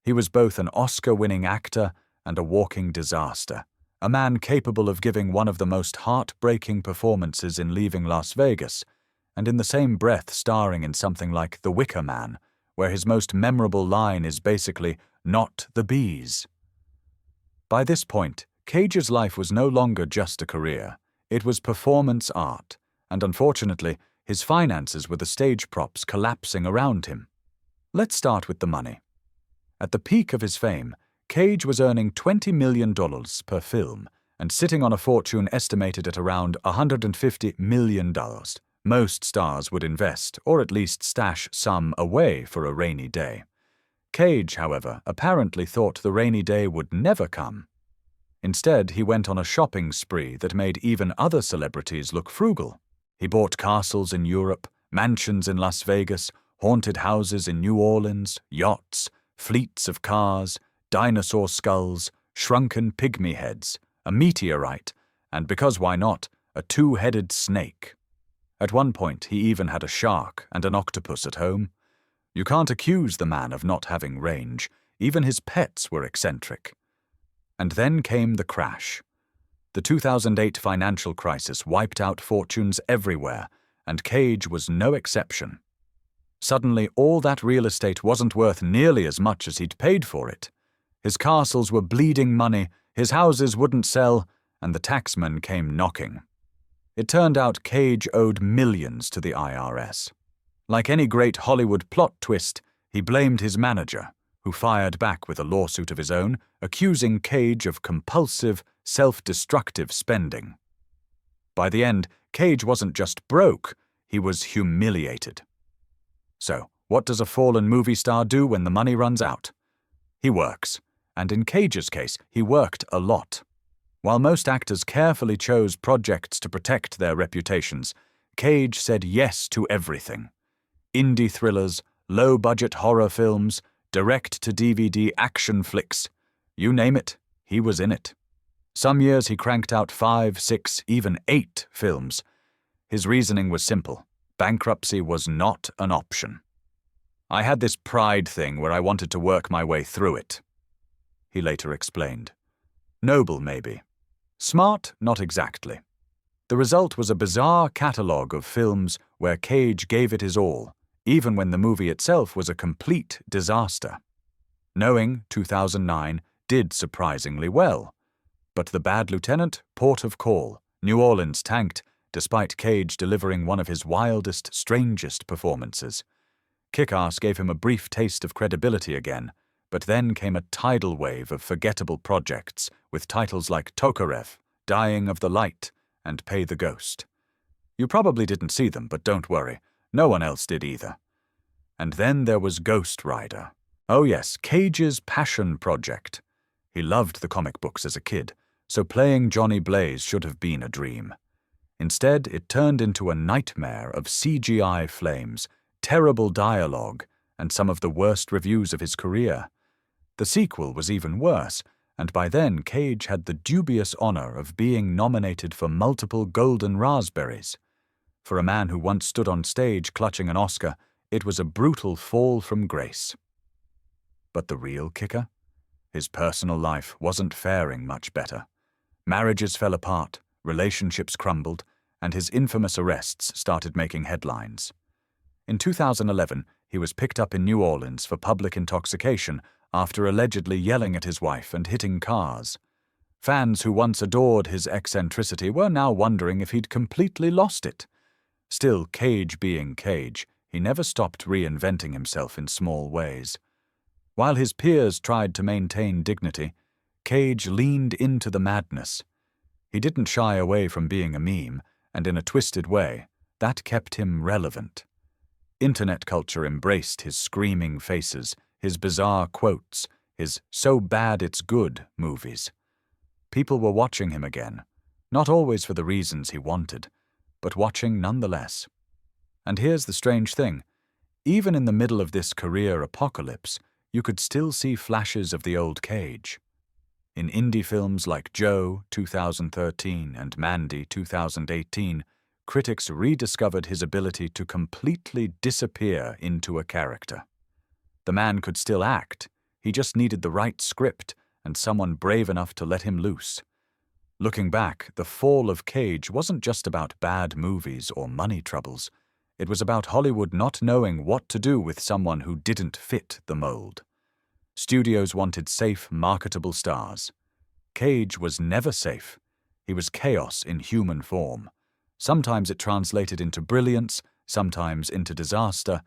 He was both an Oscar-winning actor and a walking disaster, a man capable of giving one of the most heartbreaking performances in Leaving Las Vegas, and in the same breath starring in something like The Wicker Man, where his most memorable line is basically, "Not the bees." By this point, Cage's life was no longer just a career. It was performance art, and unfortunately, his finances were the stage props collapsing around him. Let's start with the money. At the peak of his fame, Cage was earning $20 million per film and sitting on a fortune estimated at around $150 million. Most stars would invest, or at least stash some away for a rainy day. Cage, however, apparently thought the rainy day would never come. Instead, he went on a shopping spree that made even other celebrities look frugal. He bought castles in Europe, mansions in Las Vegas, haunted houses in New Orleans, yachts, fleets of cars, dinosaur skulls, shrunken pygmy heads, a meteorite, and because why not, a two-headed snake. At one point, he even had a shark and an octopus at home. You can't accuse the man of not having range. Even his pets were eccentric. And then came the crash. The 2008 financial crisis wiped out fortunes everywhere, and Cage was no exception. Suddenly, all that real estate wasn't worth nearly as much as he'd paid for it. His castles were bleeding money, his houses wouldn't sell, and the taxman came knocking. It turned out Cage owed millions to the IRS. Like any great Hollywood plot twist, he blamed his manager, who fired back with a lawsuit of his own, accusing Cage of compulsive, self-destructive spending. By the end, Cage wasn't just broke, he was humiliated. So, what does a fallen movie star do when the money runs out? He works, and in Cage's case, he worked a lot. While most actors carefully chose projects to protect their reputations, Cage said yes to everything. Indie thrillers, low-budget horror films, direct-to-DVD action flicks. You name it, he was in it. Some years he cranked out 5, 6, even 8 films. His reasoning was simple. Bankruptcy was not an option. I had this pride thing where I wanted to work my way through it, he later explained. Noble, maybe. Smart, not exactly. The result was a bizarre catalogue of films where Cage gave it his all, even when the movie itself was a complete disaster. Knowing, 2009, did surprisingly well. But The Bad Lieutenant, Port of Call, New Orleans tanked, despite Cage delivering one of his wildest, strangest performances. Kick-Ass gave him a brief taste of credibility again, but then came a tidal wave of forgettable projects with titles like Tokarev, Dying of the Light, and Pay the Ghost. You probably didn't see them, but don't worry, no one else did either. And then there was Ghost Rider. Oh yes, Cage's passion project. He loved the comic books as a kid, so playing Johnny Blaze should have been a dream. Instead, it turned into a nightmare of CGI flames, terrible dialogue, and some of the worst reviews of his career. The sequel was even worse, and by then Cage had the dubious honor of being nominated for multiple Golden Raspberries. For a man who once stood on stage clutching an Oscar, it was a brutal fall from grace. But the real kicker? His personal life wasn't faring much better. Marriages fell apart, relationships crumbled, and his infamous arrests started making headlines. In 2011, he was picked up in New Orleans for public intoxication after allegedly yelling at his wife and hitting cars. Fans who once adored his eccentricity were now wondering if he'd completely lost it. Still, Cage being Cage, he never stopped reinventing himself in small ways. While his peers tried to maintain dignity, Cage leaned into the madness. He didn't shy away from being a meme, and in a twisted way, that kept him relevant. Internet culture embraced his screaming faces, his bizarre quotes, his "so bad it's good" movies. People were watching him again, not always for the reasons he wanted, but watching nonetheless. And here's the strange thing. Even in the middle of this career apocalypse, you could still see flashes of the old Cage. In indie films like Joe, 2013, and Mandy, 2018, critics rediscovered his ability to completely disappear into a character. The man could still act, he just needed the right script and someone brave enough to let him loose. Looking back, the fall of Cage wasn't just about bad movies or money troubles. It was about Hollywood not knowing what to do with someone who didn't fit the mold. Studios wanted safe, marketable stars. Cage was never safe. He was chaos in human form. Sometimes it translated into brilliance, sometimes into disaster,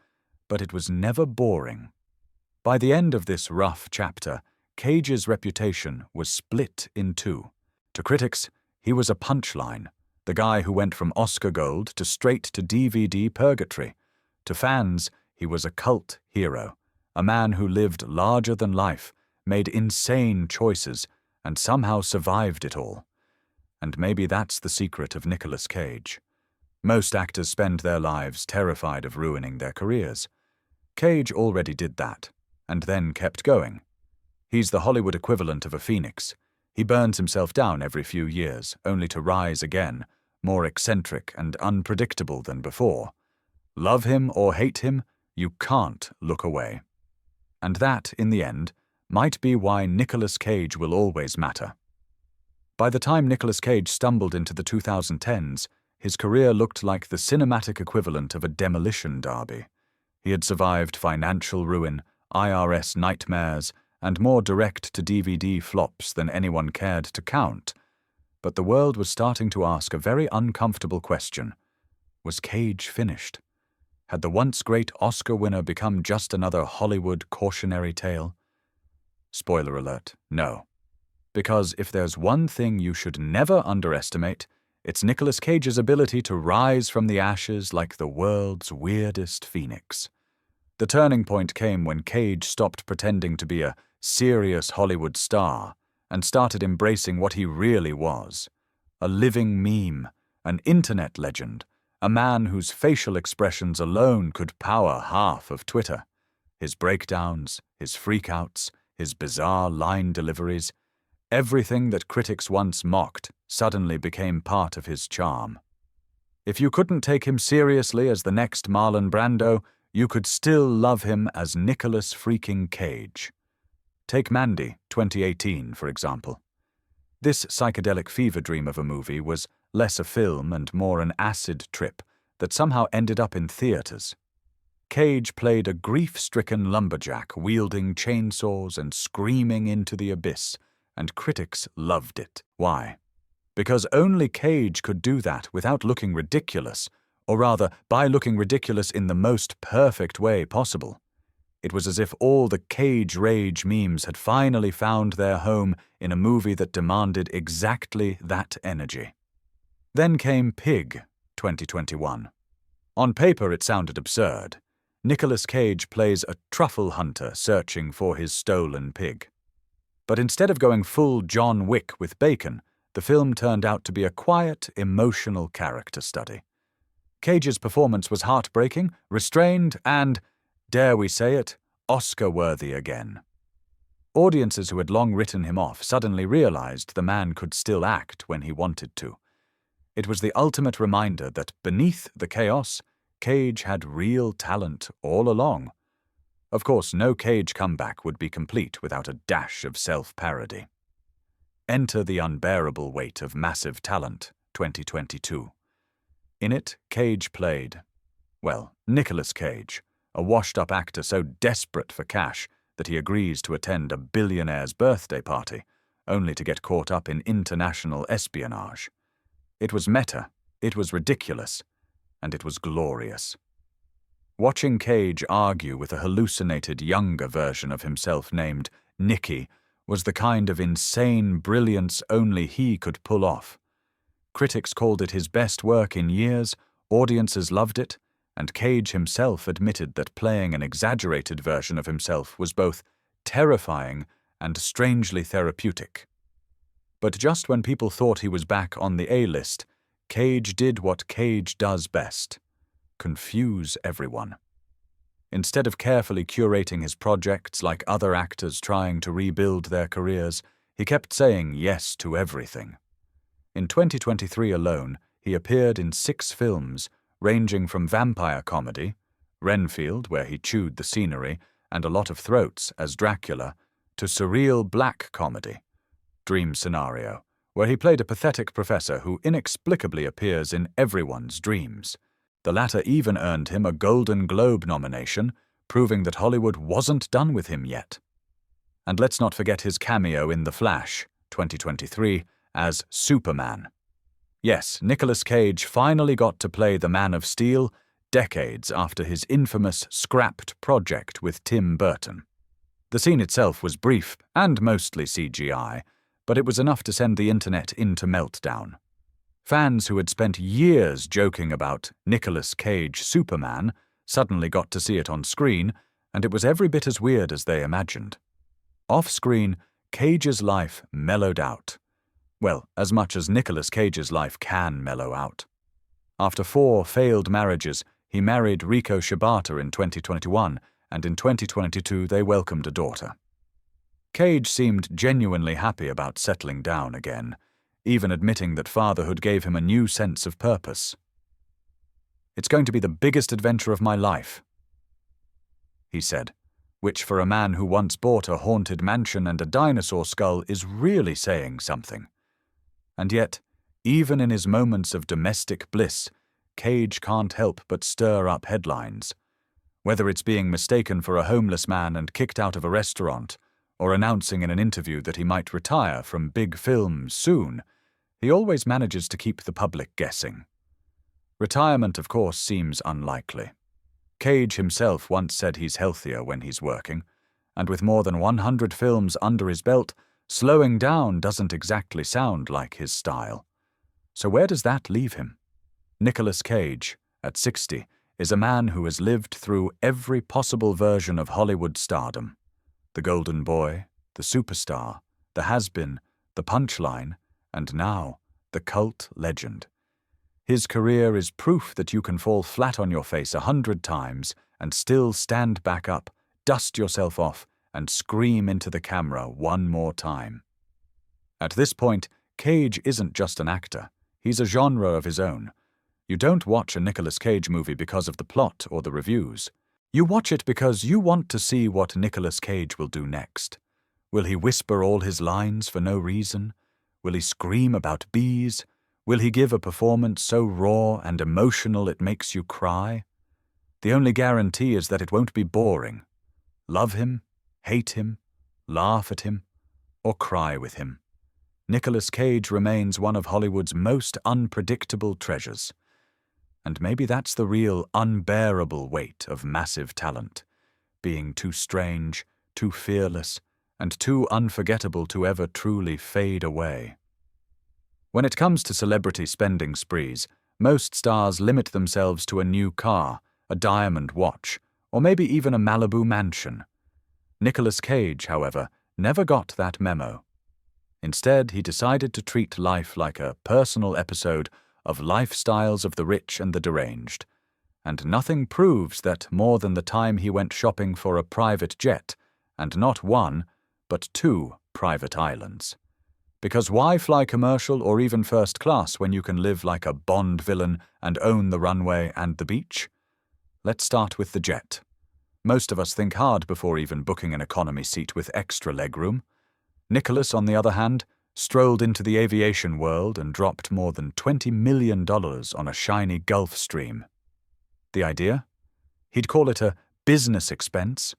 but it was never boring. By the end of this rough chapter, Cage's reputation was split in two. To critics, he was a punchline, the guy who went from Oscar gold to straight to DVD purgatory. To fans, he was a cult hero, a man who lived larger than life, made insane choices, and somehow survived it all. And maybe that's the secret of Nickolas Cage. Most actors spend their lives terrified of ruining their careers. Cage already did that, and then kept going. He's the Hollywood equivalent of a phoenix. He burns himself down every few years, only to rise again, more eccentric and unpredictable than before. Love him or hate him, you can't look away. And that, in the end, might be why Nickolas Cage will always matter. By the time Nickolas Cage stumbled into the 2010s, his career looked like the cinematic equivalent of a demolition derby. He had survived financial ruin, IRS nightmares, and more direct-to-DVD flops than anyone cared to count. But the world was starting to ask a very uncomfortable question. Was Cage finished? Had the once great Oscar winner become just another Hollywood cautionary tale? Spoiler alert, no. Because if there's one thing you should never underestimate, it's Nickolas Cage's ability to rise from the ashes like the world's weirdest phoenix. The turning point came when Cage stopped pretending to be a serious Hollywood star and started embracing what he really was. A living meme, an internet legend, a man whose facial expressions alone could power half of Twitter. His breakdowns, his freakouts, his bizarre line deliveries, everything that critics once mocked suddenly became part of his charm. If you couldn't take him seriously as the next Marlon Brando, you could still love him as Nickolas freaking Cage. Take Mandy, 2018, for example. This psychedelic fever dream of a movie was less a film and more an acid trip that somehow ended up in theaters. Cage played a grief-stricken lumberjack wielding chainsaws and screaming into the abyss, and critics loved it. Why? Because only Cage could do that without looking ridiculous, or rather, by looking ridiculous in the most perfect way possible. It was as if all the Cage rage memes had finally found their home in a movie that demanded exactly that energy. Then came Pig, 2021. On paper it sounded absurd. Nickolas Cage plays a truffle hunter searching for his stolen pig. But instead of going full John Wick with bacon, the film turned out to be a quiet, emotional character study. Cage's performance was heartbreaking, restrained, and, dare we say it, Oscar-worthy again. Audiences who had long written him off suddenly realized the man could still act when he wanted to. It was the ultimate reminder that beneath the chaos, Cage had real talent all along. Of course, no Cage comeback would be complete without a dash of self-parody. Enter the unbearable weight of massive talent, 2022. In it, Cage played, Nickolas Cage, a washed-up actor so desperate for cash that he agrees to attend a billionaire's birthday party, only to get caught up in international espionage. It was meta, it was ridiculous, and it was glorious. Watching Cage argue with a hallucinated younger version of himself named Nicky was the kind of insane brilliance only he could pull off. Critics called it his best work in years, audiences loved it, and Cage himself admitted that playing an exaggerated version of himself was both terrifying and strangely therapeutic. But just when people thought he was back on the A-list, Cage did what Cage does best: confuse everyone. Instead of carefully curating his projects like other actors trying to rebuild their careers, he kept saying yes to everything. In 2023 alone, he appeared in 6 films, ranging from vampire comedy, Renfield, where he chewed the scenery and a lot of throats as Dracula, to surreal black comedy, Dream Scenario, where he played a pathetic professor who inexplicably appears in everyone's dreams. The latter even earned him a Golden Globe nomination, proving that Hollywood wasn't done with him yet. And let's not forget his cameo in The Flash, 2023, as Superman. Yes, Nickolas Cage finally got to play the Man of Steel decades after his infamous scrapped project with Tim Burton. The scene itself was brief and mostly CGI, but it was enough to send the internet into meltdown. Fans who had spent years joking about Nickolas Cage Superman suddenly got to see it on screen, and it was every bit as weird as they imagined. Off-screen, Cage's life mellowed out. Well, as much as Nickolas Cage's life can mellow out. After 4 failed marriages, he married Riko Shibata in 2021, and in 2022 they welcomed a daughter. Cage seemed genuinely happy about settling down again, even admitting that fatherhood gave him a new sense of purpose. "It's going to be the biggest adventure of my life," he said, which for a man who once bought a haunted mansion and a dinosaur skull is really saying something. And yet, even in his moments of domestic bliss, Cage can't help but stir up headlines. Whether it's being mistaken for a homeless man and kicked out of a restaurant, or announcing in an interview that he might retire from big films soon, he always manages to keep the public guessing. Retirement, of course, seems unlikely. Cage himself once said he's healthier when he's working, and with more than 100 films under his belt, slowing down doesn't exactly sound like his style. So where does that leave him? Nickolas Cage, at 60, is a man who has lived through every possible version of Hollywood stardom. The golden boy, the superstar, the has-been, the punchline, and now the cult legend. His career is proof that you can fall flat on your face 100 times and still stand back up, dust yourself off, and scream into the camera one more time. At this point, Cage isn't just an actor. He's a genre of his own. You don't watch a Nickolas Cage movie because of the plot or the reviews. You watch it because you want to see what Nickolas Cage will do next. Will he whisper all his lines for no reason? Will he scream about bees? Will he give a performance so raw and emotional it makes you cry? The only guarantee is that it won't be boring. Love him, hate him, laugh at him, or cry with him. Nickolas Cage remains one of Hollywood's most unpredictable treasures. And maybe that's the real unbearable weight of massive talent, being too strange, too fearless, and too unforgettable to ever truly fade away. When it comes to celebrity spending sprees, most stars limit themselves to a new car, a diamond watch, or maybe even a Malibu mansion. Nickolas Cage, however, never got that memo. Instead, he decided to treat life like a personal episode of Lifestyles of the Rich and the Deranged, and nothing proves that more than the time he went shopping for a private jet, and not one, but 2 private islands. Because why fly commercial or even first class when you can live like a Bond villain and own the runway and the beach? Let's start with the jet. Most of us think hard before even booking an economy seat with extra legroom. Nickolas, on the other hand, strolled into the aviation world and dropped more than $20 million on a shiny Gulfstream. The idea? He'd call it a business expense.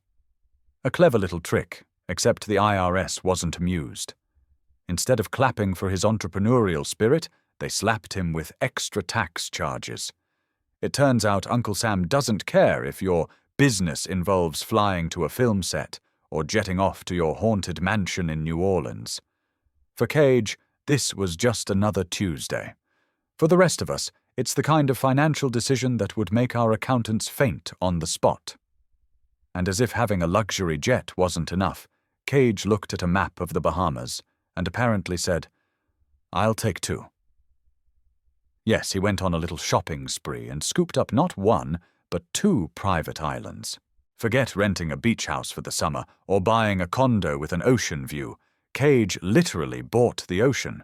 A clever little trick, except the IRS wasn't amused. Instead of clapping for his entrepreneurial spirit, they slapped him with extra tax charges. It turns out Uncle Sam doesn't care if your business involves flying to a film set or jetting off to your haunted mansion in New Orleans. For Cage, this was just another Tuesday. For the rest of us, It's the kind of financial decision that would make our accountants faint on the spot. And as if having a luxury jet wasn't enough, Cage looked at a map of the Bahamas and apparently said, "I'll take 2. Yes, he went on a little shopping spree and scooped up not 1, but 2 private islands. Forget renting a beach house for the summer or buying a condo with an ocean view. Cage literally bought the ocean.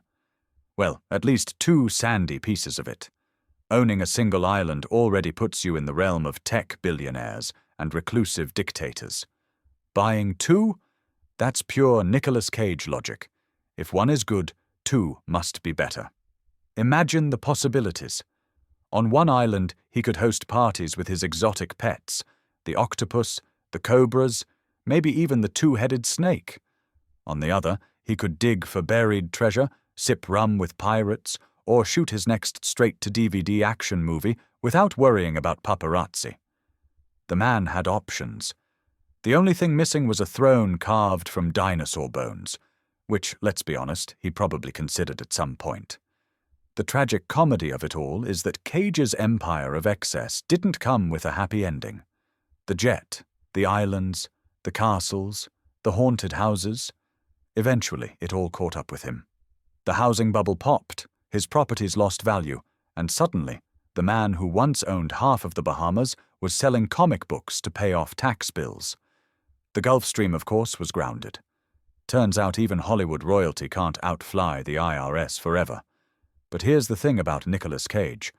Well, at least 2 sandy pieces of it. Owning a single island already puts you in the realm of tech billionaires and reclusive dictators. Buying 2? That's pure Nickolas Cage logic. If 1 is good, 2 must be better. Imagine the possibilities. On 1 island, he could host parties with his exotic pets, the octopus, the cobras, maybe even the 2-headed snake. On the other, he could dig for buried treasure, sip rum with pirates, or shoot his next straight-to-DVD action movie without worrying about paparazzi. The man had options. The only thing missing was a throne carved from dinosaur bones, which, let's be honest, he probably considered at some point. The tragic comedy of it all is that Cage's empire of excess didn't come with a happy ending. The jet, the islands, the castles, the haunted houses. Eventually, it all caught up with him. The housing bubble popped, his properties lost value, and suddenly, the man who once owned half of the Bahamas was selling comic books to pay off tax bills. The Gulf Stream, of course, was grounded. Turns out even Hollywood royalty can't outfly the IRS forever. But here's the thing about Nickolas Cage.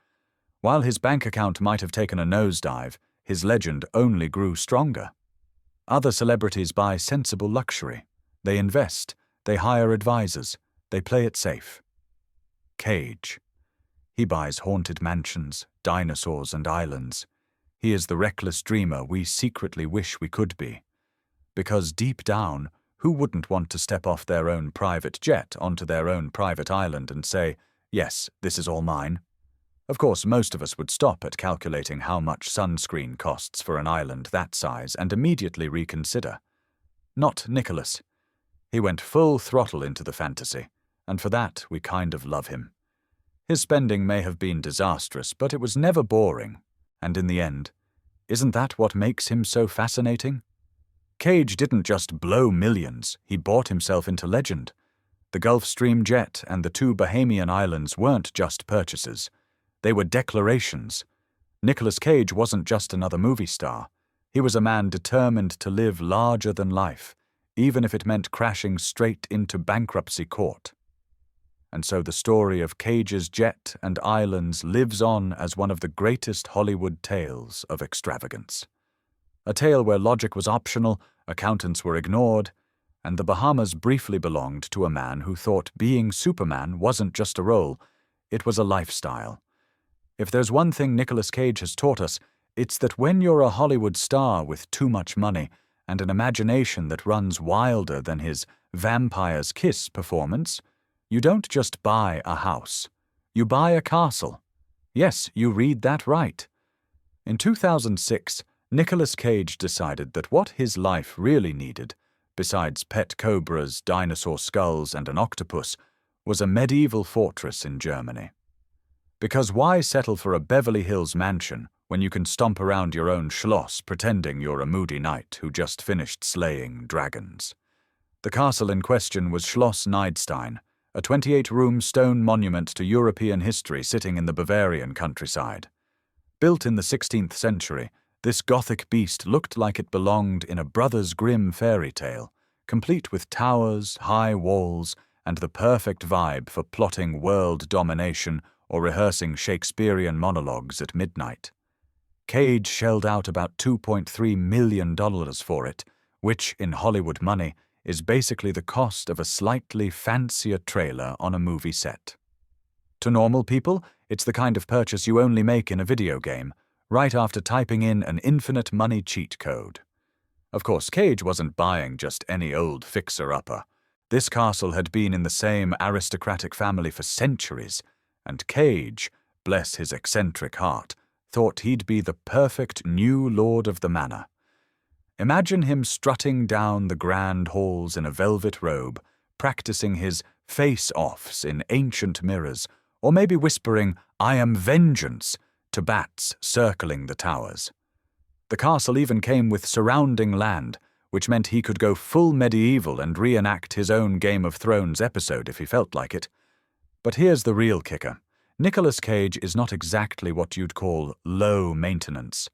While his bank account might have taken a nosedive, his legend only grew stronger. Other celebrities buy sensible luxury. They invest, they hire advisors, they play it safe. Cage. He buys haunted mansions, dinosaurs and islands. He is the reckless dreamer we secretly wish we could be. Because deep down, who wouldn't want to step off their own private jet onto their own private island and say, "Yes, this is all mine"? Of course, most of us would stop at calculating how much sunscreen costs for an island that size and immediately reconsider. Not Nickolas. He went full throttle into the fantasy, and for that we kind of love him. His spending may have been disastrous, but it was never boring. And in the end, isn't that what makes him so fascinating? Cage didn't just blow millions, he bought himself into legend. The Gulf Stream jet and the 2 Bahamian islands weren't just purchases. They were declarations. Nickolas Cage wasn't just another movie star. He was a man determined to live larger than life, even if it meant crashing straight into bankruptcy court. And so the story of Cage's jet and islands lives on as one of the greatest Hollywood tales of extravagance. A tale where logic was optional, accountants were ignored, and the Bahamas briefly belonged to a man who thought being Superman wasn't just a role, it was a lifestyle. If there's one thing Nickolas Cage has taught us, it's that when you're a Hollywood star with too much money and an imagination that runs wilder than his Vampire's Kiss performance, you don't just buy a house. You buy a castle. Yes, you read that right. In 2006, Nickolas Cage decided that what his life really needed, besides pet cobras, dinosaur skulls, and an octopus, was a medieval fortress in Germany. Because why settle for a Beverly Hills mansion when you can stomp around your own schloss pretending you're a moody knight who just finished slaying dragons? The castle in question was Schloss Neidstein, a 28-room stone monument to European history sitting in the Bavarian countryside. Built in the 16th century, this Gothic beast looked like it belonged in a Brothers Grimm fairy tale, complete with towers, high walls, and the perfect vibe for plotting world domination or rehearsing Shakespearean monologues at midnight. Cage shelled out about $2.3 million for it, which, in Hollywood money, is basically the cost of a slightly fancier trailer on a movie set. To normal people, it's the kind of purchase you only make in a video game, right after typing in an infinite money cheat code. Of course, Cage wasn't buying just any old fixer-upper. This castle had been in the same aristocratic family for centuries, and Cage, bless his eccentric heart, thought he'd be the perfect new lord of the manor. Imagine him strutting down the grand halls in a velvet robe, practicing his face-offs in ancient mirrors, Or maybe whispering, "I am vengeance," to bats circling the towers. The castle even came with surrounding land, which meant he could go full medieval and reenact his own Game of Thrones episode if he felt like it. But here's the real kicker. Nickolas Cage is not exactly what you'd call low maintenance.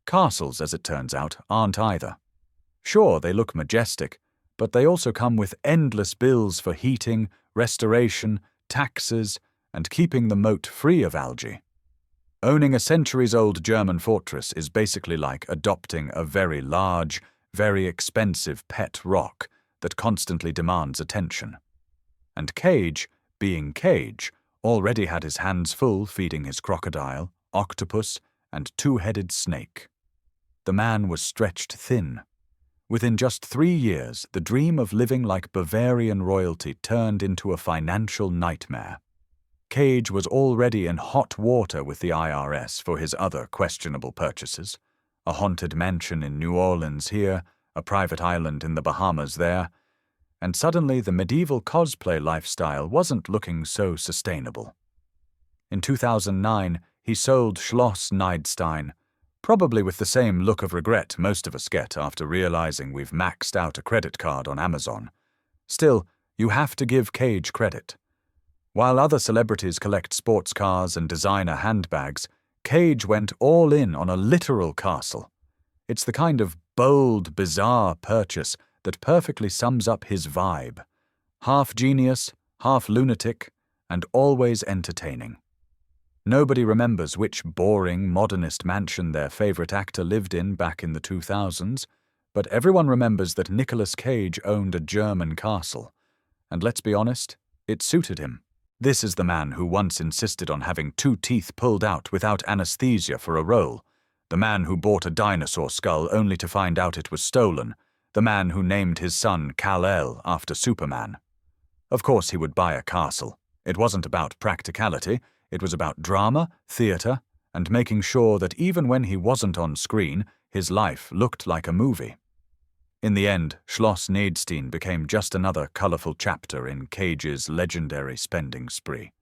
Castles, as it turns out, aren't either. Sure, they look majestic, but they also come with endless bills for heating, restoration, taxes, and keeping the moat free of algae. Owning a centuries-old German fortress is basically like adopting a very large, very expensive pet rock that constantly demands attention. And Cage, being Cage, already had his hands full feeding his crocodile, octopus, and two-headed snake. The man was stretched thin. Within just 3 years, the dream of living like Bavarian royalty turned into a financial nightmare. Cage was already in hot water with the IRS for his other questionable purchases. A haunted mansion in New Orleans here, a private island in the Bahamas there, and suddenly the medieval cosplay lifestyle wasn't looking so sustainable. In 2009, he sold Schloss Niedstein, probably with the same look of regret most of us get after realizing we've maxed out a credit card on Amazon. Still, you have to give Cage credit. While other celebrities collect sports cars and designer handbags, Cage went all in on a literal castle. It's the kind of bold, bizarre purchase that perfectly sums up his vibe. Half genius, half lunatic, and always entertaining. Nobody remembers which boring, modernist mansion their favorite actor lived in back in the 2000s, but everyone remembers that Nickolas Cage owned a German castle. And let's be honest, it suited him. This is the man who once insisted on having 2 teeth pulled out without anesthesia for a role. The man who bought a dinosaur skull only to find out it was stolen. The man who named his son Kal-El after Superman. Of course he would buy a castle. It wasn't about practicality, it was about drama, theatre, and making sure that even when he wasn't on screen, his life looked like a movie. In the end, Schloss Niedstein became just another colourful chapter in Cage's legendary spending spree.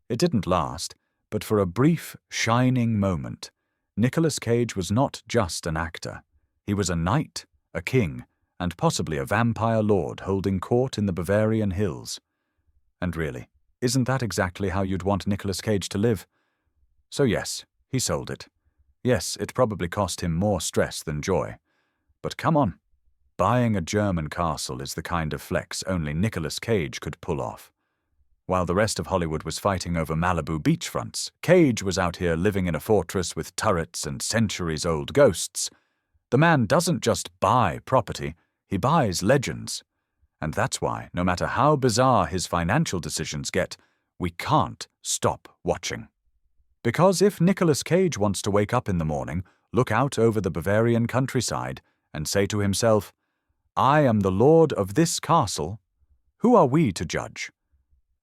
It didn't last, but for a brief, shining moment, Nickolas Cage was not just an actor. He was a knight, a king, and possibly a vampire lord holding court in the Bavarian hills. And really, isn't that exactly how you'd want Nickolas Cage to live? So yes, he sold it. Yes, it probably cost him more stress than joy. But come on. Buying a German castle is the kind of flex only Nickolas Cage could pull off. While the rest of Hollywood was fighting over Malibu beachfronts, Cage was out here living in a fortress with turrets and centuries-old ghosts. The man doesn't just buy property, he buys legends. And that's why, no matter how bizarre his financial decisions get, we can't stop watching. Because if Nickolas Cage wants to wake up in the morning, look out over the Bavarian countryside, and say to himself, "I am the lord of this castle," who are we to judge?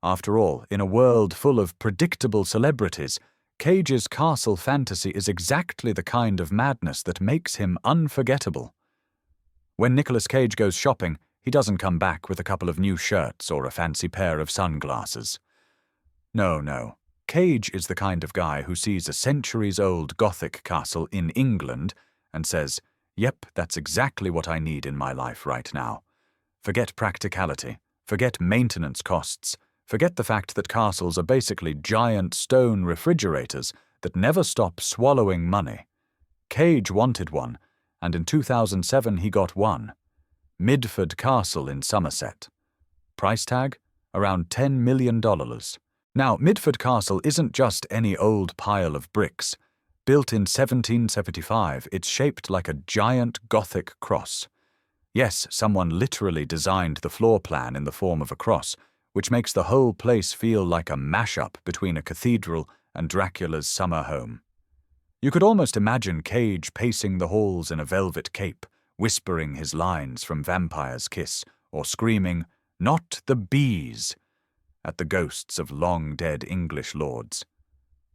After all, in a world full of predictable celebrities, Cage's castle fantasy is exactly the kind of madness that makes him unforgettable. When Nickolas Cage goes shopping, he doesn't come back with a couple of new shirts or a fancy pair of sunglasses. No. Cage is the kind of guy who sees a centuries-old Gothic castle in England and says, "Yep, that's exactly what I need in my life right now." Forget practicality, forget maintenance costs, forget the fact that castles are basically giant stone refrigerators that never stop swallowing money. Cage wanted one, and in 2007 he got one. Midford Castle in Somerset. Price tag? Around $10 million. Now, Midford Castle isn't just any old pile of bricks. Built in 1775, it's shaped like a giant Gothic cross. Yes, someone literally designed the floor plan in the form of a cross, which makes the whole place feel like a mashup between a cathedral and Dracula's summer home. You could almost imagine Cage pacing the halls in a velvet cape, whispering his lines from Vampire's Kiss, or screaming, "Not the bees!" at the ghosts of long-dead English lords.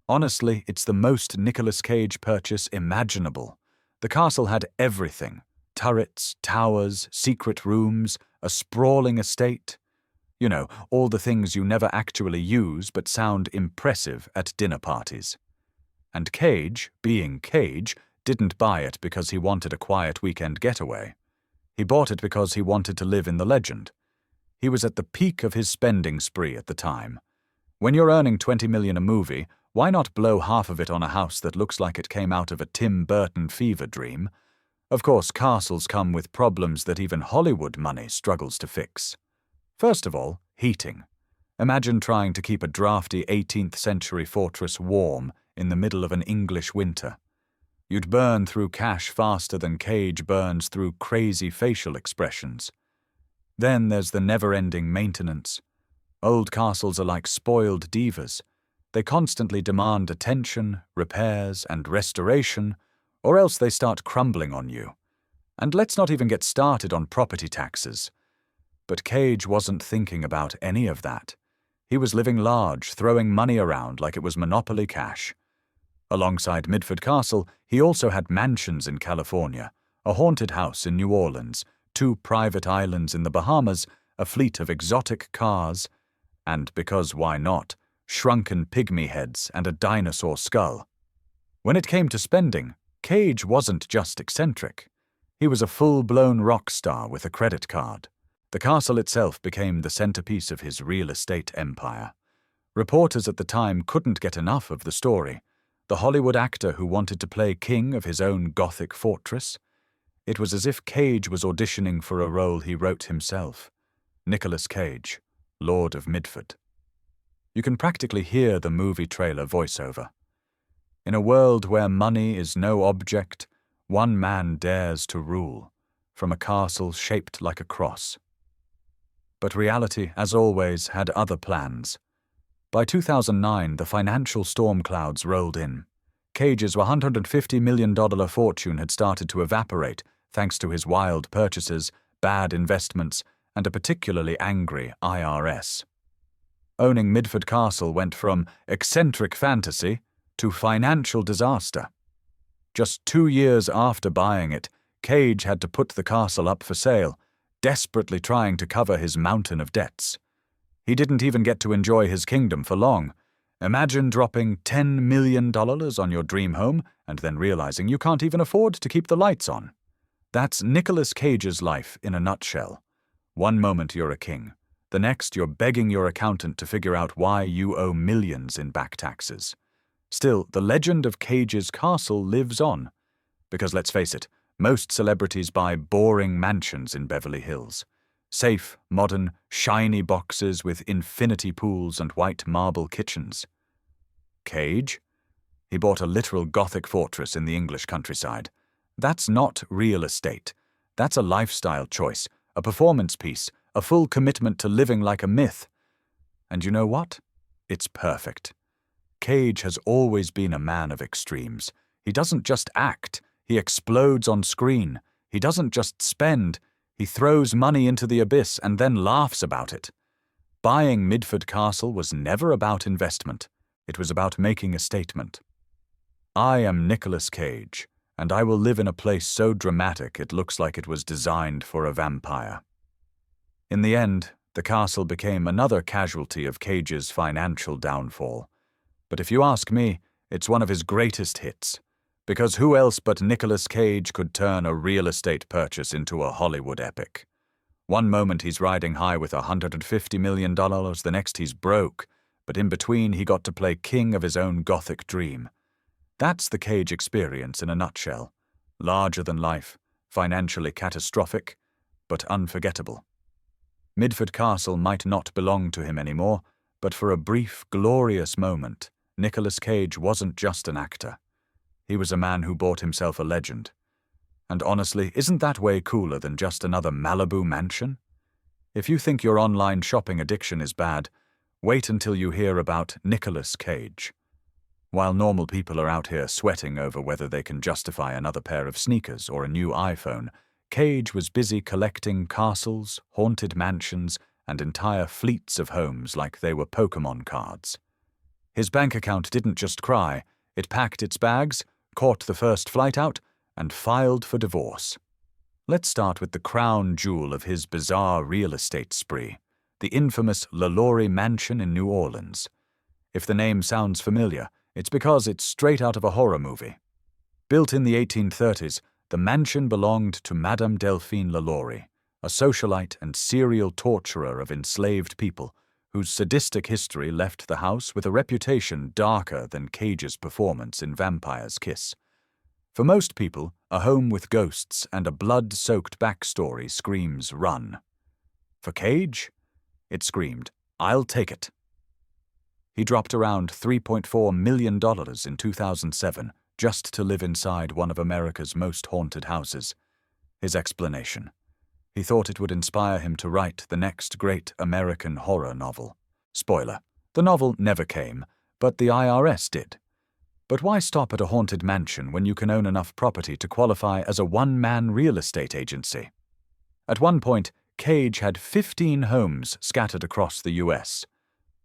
Honestly, it's the most Nickolas Cage purchase imaginable. The castle had everything: turrets, towers, secret rooms, a sprawling estate. You know, all the things you never actually use but sound impressive at dinner parties. And Cage, being Cage, didn't buy it because he wanted a quiet weekend getaway. He bought it because he wanted to live in the legend. He was at the peak of his spending spree at the time. When you're earning $20 million a movie, why not blow half of it on a house that looks like it came out of a Tim Burton fever dream? Of course, castles come with problems that even Hollywood money struggles to fix. First of all, heating. Imagine trying to keep a drafty 18th century fortress warm in the middle of an English winter. You'd burn through cash faster than Cage burns through crazy facial expressions. Then there's the never-ending maintenance. Old castles are like spoiled divas. They constantly demand attention, repairs, and restoration, or else they start crumbling on you. And let's not even get started on property taxes. But Cage wasn't thinking about any of that. He was living large, throwing money around like it was Monopoly cash. Alongside Midford Castle, he also had mansions in California, a haunted house in New Orleans, 2 private islands in the Bahamas, a fleet of exotic cars, and, because why not, shrunken pygmy heads and a dinosaur skull. When it came to spending, Cage wasn't just eccentric. He was a full-blown rock star with a credit card. The castle itself became the centerpiece of his real estate empire. Reporters at the time couldn't get enough of the story. The Hollywood actor who wanted to play king of his own Gothic fortress. It was as if Cage was auditioning for a role he wrote himself. Nickolas Cage, Lord of Midford. You can practically hear the movie trailer voiceover. In a world where money is no object, one man dares to rule, from a castle shaped like a cross. But reality, as always, had other plans. By 2009, the financial storm clouds rolled in. Cage's $150 million fortune had started to evaporate thanks to his wild purchases, bad investments, and a particularly angry IRS. Owning Midford Castle went from eccentric fantasy to financial disaster. Just 2 years after buying it, Cage had to put the castle up for sale, desperately trying to cover his mountain of debts. He didn't even get to enjoy his kingdom for long. Imagine dropping $10 million on your dream home and then realizing you can't even afford to keep the lights on. That's Nickolas Cage's life in a nutshell. One moment you're a king. The next you're begging your accountant to figure out why you owe millions in back taxes. Still, the legend of Cage's castle lives on. Because let's face it, most celebrities buy boring mansions in Beverly Hills. Safe, modern, shiny boxes with infinity pools and white marble kitchens. Cage? He bought a literal Gothic fortress in the English countryside. That's not real estate. That's a lifestyle choice, a performance piece, a full commitment to living like a myth. And you know what? It's perfect. Cage has always been a man of extremes. He doesn't just act, he explodes on screen. He doesn't just spend, he throws money into the abyss and then laughs about it. Buying Midford Castle was never about investment. It was about making a statement. I am Nickolas Cage, and I will live in a place so dramatic it looks like it was designed for a vampire. In the end, the castle became another casualty of Cage's financial downfall. But if you ask me, it's one of his greatest hits. Because who else but Nickolas Cage could turn a real estate purchase into a Hollywood epic? One moment he's riding high with $150 million, the next he's broke, but in between he got to play king of his own Gothic dream. That's the Cage experience in a nutshell. Larger than life, financially catastrophic, but unforgettable. Midford Castle might not belong to him anymore, but for a brief, glorious moment, Nickolas Cage wasn't just an actor. He was a man who bought himself a legend. And honestly, isn't that way cooler than just another Malibu mansion? If you think your online shopping addiction is bad, wait until you hear about Nickolas Cage. While normal people are out here sweating over whether they can justify another pair of sneakers or a new iPhone, Cage was busy collecting castles, haunted mansions, and entire fleets of homes like they were Pokémon cards. His bank account didn't just cry, it packed its bags, caught the first flight out, and filed for divorce. Let's start with the crown jewel of his bizarre real estate spree, the infamous LaLaurie Mansion in New Orleans. If the name sounds familiar, it's because it's straight out of a horror movie. Built in the 1830s, the mansion belonged to Madame Delphine LaLaurie, a socialite and serial torturer of enslaved people, whose sadistic history left the house with a reputation darker than Cage's performance in Vampire's Kiss. For most people, a home with ghosts and a blood-soaked backstory screams run. For Cage, it screamed, "I'll take it." He dropped around $3.4 million in 2007 just to live inside one of America's most haunted houses. His explanation: he thought it would inspire him to write the next great American horror novel. Spoiler: the novel never came, but the IRS did. But why stop at a haunted mansion when you can own enough property to qualify as a one-man real estate agency? At one point, Cage had 15 homes scattered across the U.S.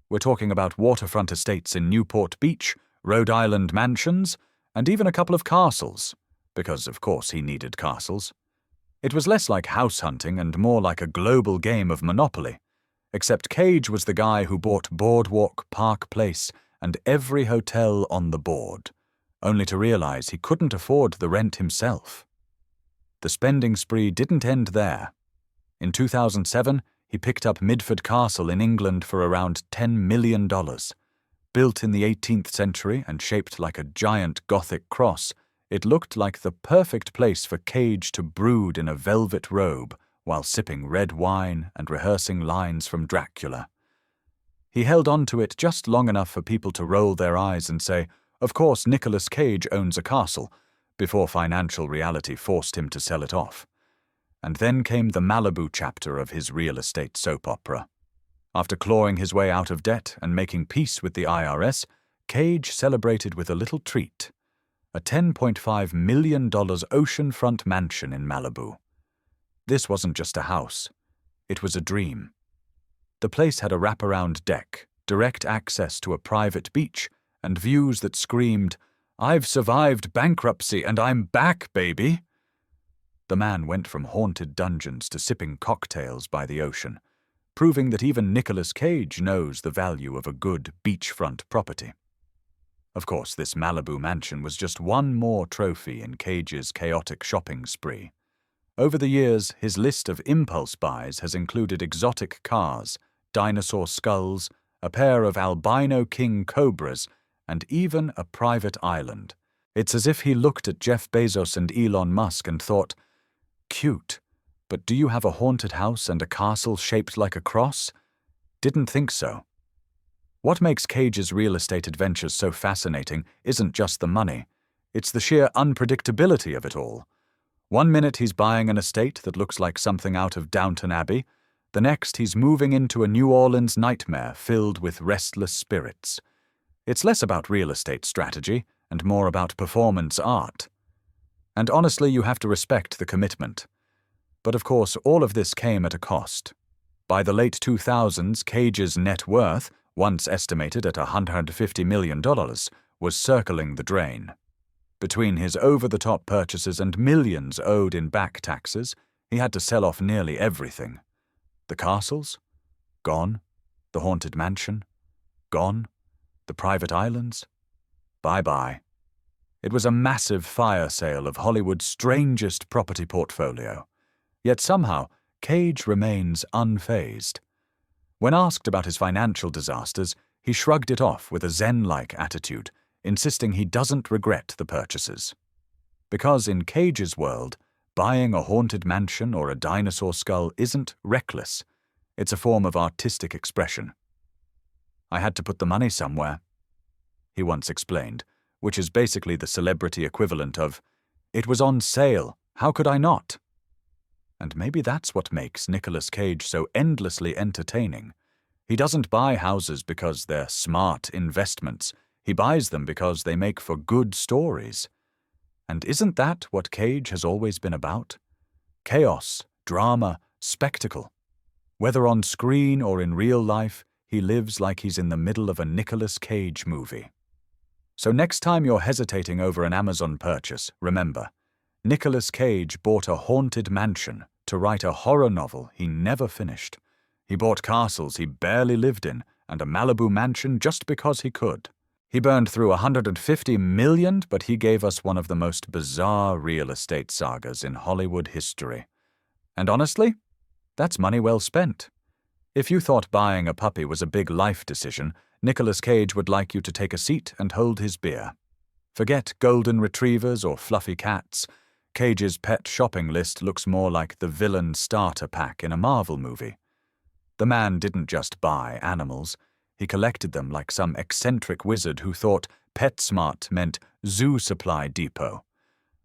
We're talking about waterfront estates in Newport Beach, Rhode Island mansions, and even a couple of castles, because of course he needed castles. It was less like house hunting and more like a global game of Monopoly, except Cage was the guy who bought Boardwalk, Park Place, and every hotel on the board, only to realize he couldn't afford the rent himself. The spending spree didn't end there. In 2007, he picked up Midford Castle in England for around $10 million. Built in the 18th century and shaped like a giant Gothic cross, it looked like the perfect place for Cage to brood in a velvet robe while sipping red wine and rehearsing lines from Dracula. He held on to it just long enough for people to roll their eyes and say, "Of course Nickolas Cage owns a castle," before financial reality forced him to sell it off. And then came the Malibu chapter of his real estate soap opera. After clawing his way out of debt and making peace with the IRS, Cage celebrated with a little treat: a $10.5 million oceanfront mansion in Malibu. This wasn't just a house. It was a dream. The place had a wraparound deck, direct access to a private beach, and views that screamed, "I've survived bankruptcy and I'm back, baby!" The man went from haunted dungeons to sipping cocktails by the ocean, proving that even Nickolas Cage knows the value of a good beachfront property. Of course, this Malibu mansion was just one more trophy in Cage's chaotic shopping spree. Over the years, his list of impulse buys has included exotic cars, dinosaur skulls, a pair of albino king cobras, and even a private island. It's as if he looked at Jeff Bezos and Elon Musk and thought, "Cute, but do you have a haunted house and a castle shaped like a cross? Didn't think so." What makes Cage's real estate adventures so fascinating isn't just the money. It's the sheer unpredictability of it all. One minute he's buying an estate that looks like something out of Downton Abbey. The next he's moving into a New Orleans nightmare filled with restless spirits. It's less about real estate strategy and more about performance art. And honestly, you have to respect the commitment. But of course, all of this came at a cost. By the late 2000s, Cage's net worth, once estimated at $150 million, was circling the drain. Between his over-the-top purchases and millions owed in back taxes, he had to sell off nearly everything. The castles? Gone. The haunted mansion? Gone. The private islands? Bye-bye. It was a massive fire sale of Hollywood's strangest property portfolio. Yet somehow, Cage remains unfazed. When asked about his financial disasters, he shrugged it off with a zen-like attitude, insisting he doesn't regret the purchases. Because in Cage's world, buying a haunted mansion or a dinosaur skull isn't reckless. It's a form of artistic expression. "I had to put the money somewhere," he once explained, which is basically the celebrity equivalent of, "It was on sale, how could I not?" And maybe that's what makes Nickolas Cage so endlessly entertaining. He doesn't buy houses because they're smart investments. He buys them because they make for good stories. And isn't that what Cage has always been about? Chaos, drama, spectacle. Whether on screen or in real life, he lives like he's in the middle of a Nickolas Cage movie. So next time you're hesitating over an Amazon purchase, remember, Nickolas Cage bought a haunted mansion to write a horror novel he never finished. He bought castles he barely lived in and a Malibu mansion just because he could. He burned through $150 million, but he gave us one of the most bizarre real estate sagas in Hollywood history. And honestly, that's money well spent. If you thought buying a puppy was a big life decision, Nickolas Cage would like you to take a seat and hold his beer. Forget golden retrievers or fluffy cats. Cage's pet shopping list looks more like the villain starter pack in a Marvel movie. The man didn't just buy animals. He collected them like some eccentric wizard who thought PetSmart meant Zoo Supply Depot.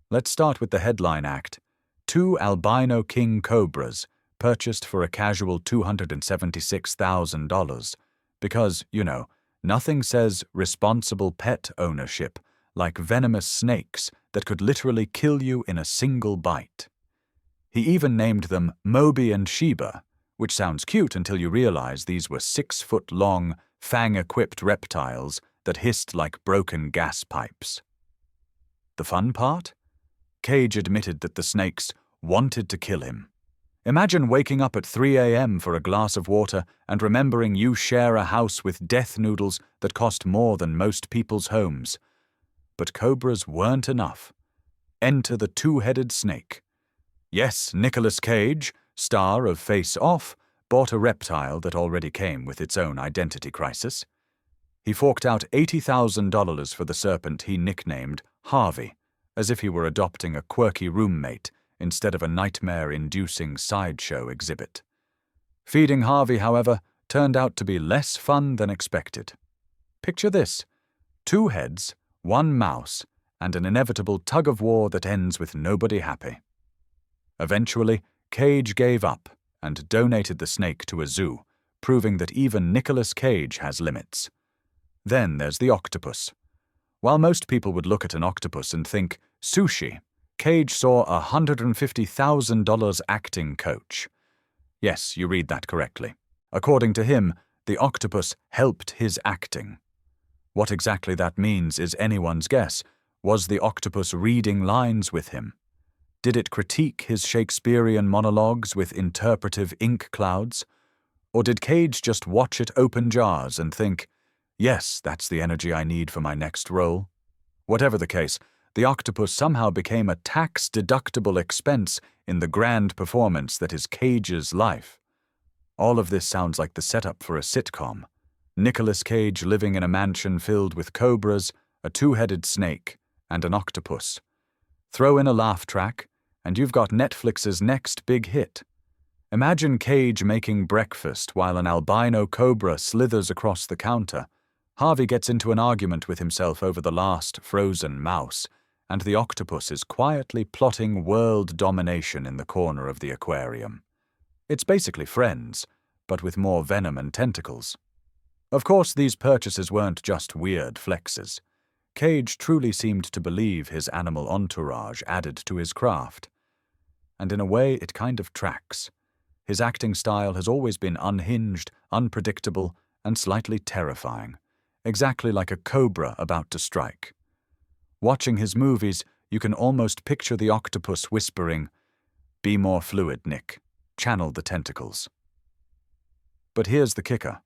Let's start with the headline act. 2 albino king cobras, purchased for a casual $276,000. Because, nothing says responsible pet ownership like venomous snakes that could literally kill you in a single bite. He even named them Moby and Sheba, which sounds cute until you realize these were 6-foot-long, fang-equipped reptiles that hissed like broken gas pipes. The fun part? Cage admitted that the snakes wanted to kill him. Imagine waking up at 3 a.m. for a glass of water and remembering you share a house with death noodles that cost more than most people's homes. But cobras weren't enough. Enter the two-headed snake. Yes, Nickolas Cage, star of Face Off, bought a reptile that already came with its own identity crisis. He forked out $80,000 for the serpent he nicknamed Harvey, as if he were adopting a quirky roommate instead of a nightmare-inducing sideshow exhibit. Feeding Harvey, however, turned out to be less fun than expected. Picture this: 2 heads, 1 mouse, and an inevitable tug-of-war that ends with nobody happy. Eventually, Cage gave up and donated the snake to a zoo, proving that even Nickolas Cage has limits. Then there's the octopus. While most people would look at an octopus and think, sushi, Cage saw a $150,000 acting coach. Yes, you read that correctly. According to him, the octopus helped his acting. What exactly that means is anyone's guess. Was the octopus reading lines with him? Did it critique his Shakespearean monologues with interpretive ink clouds? Or did Cage just watch it open jars and think, yes, that's the energy I need for my next role? Whatever the case, the octopus somehow became a tax-deductible expense in the grand performance that is Cage's life. All of this sounds like the setup for a sitcom. Nickolas Cage living in a mansion filled with cobras, a 2-headed snake, and an octopus. Throw in a laugh track, and you've got Netflix's next big hit. Imagine Cage making breakfast while an albino cobra slithers across the counter. Harvey gets into an argument with himself over the last frozen mouse, and the octopus is quietly plotting world domination in the corner of the aquarium. It's basically Friends, but with more venom and tentacles. Of course, these purchases weren't just weird flexes. Cage truly seemed to believe his animal entourage added to his craft. And in a way, it kind of tracks. His acting style has always been unhinged, unpredictable, and slightly terrifying, exactly like a cobra about to strike. Watching his movies, you can almost picture the octopus whispering, "Be more fluid, Nick. Channel the tentacles." But here's the kicker.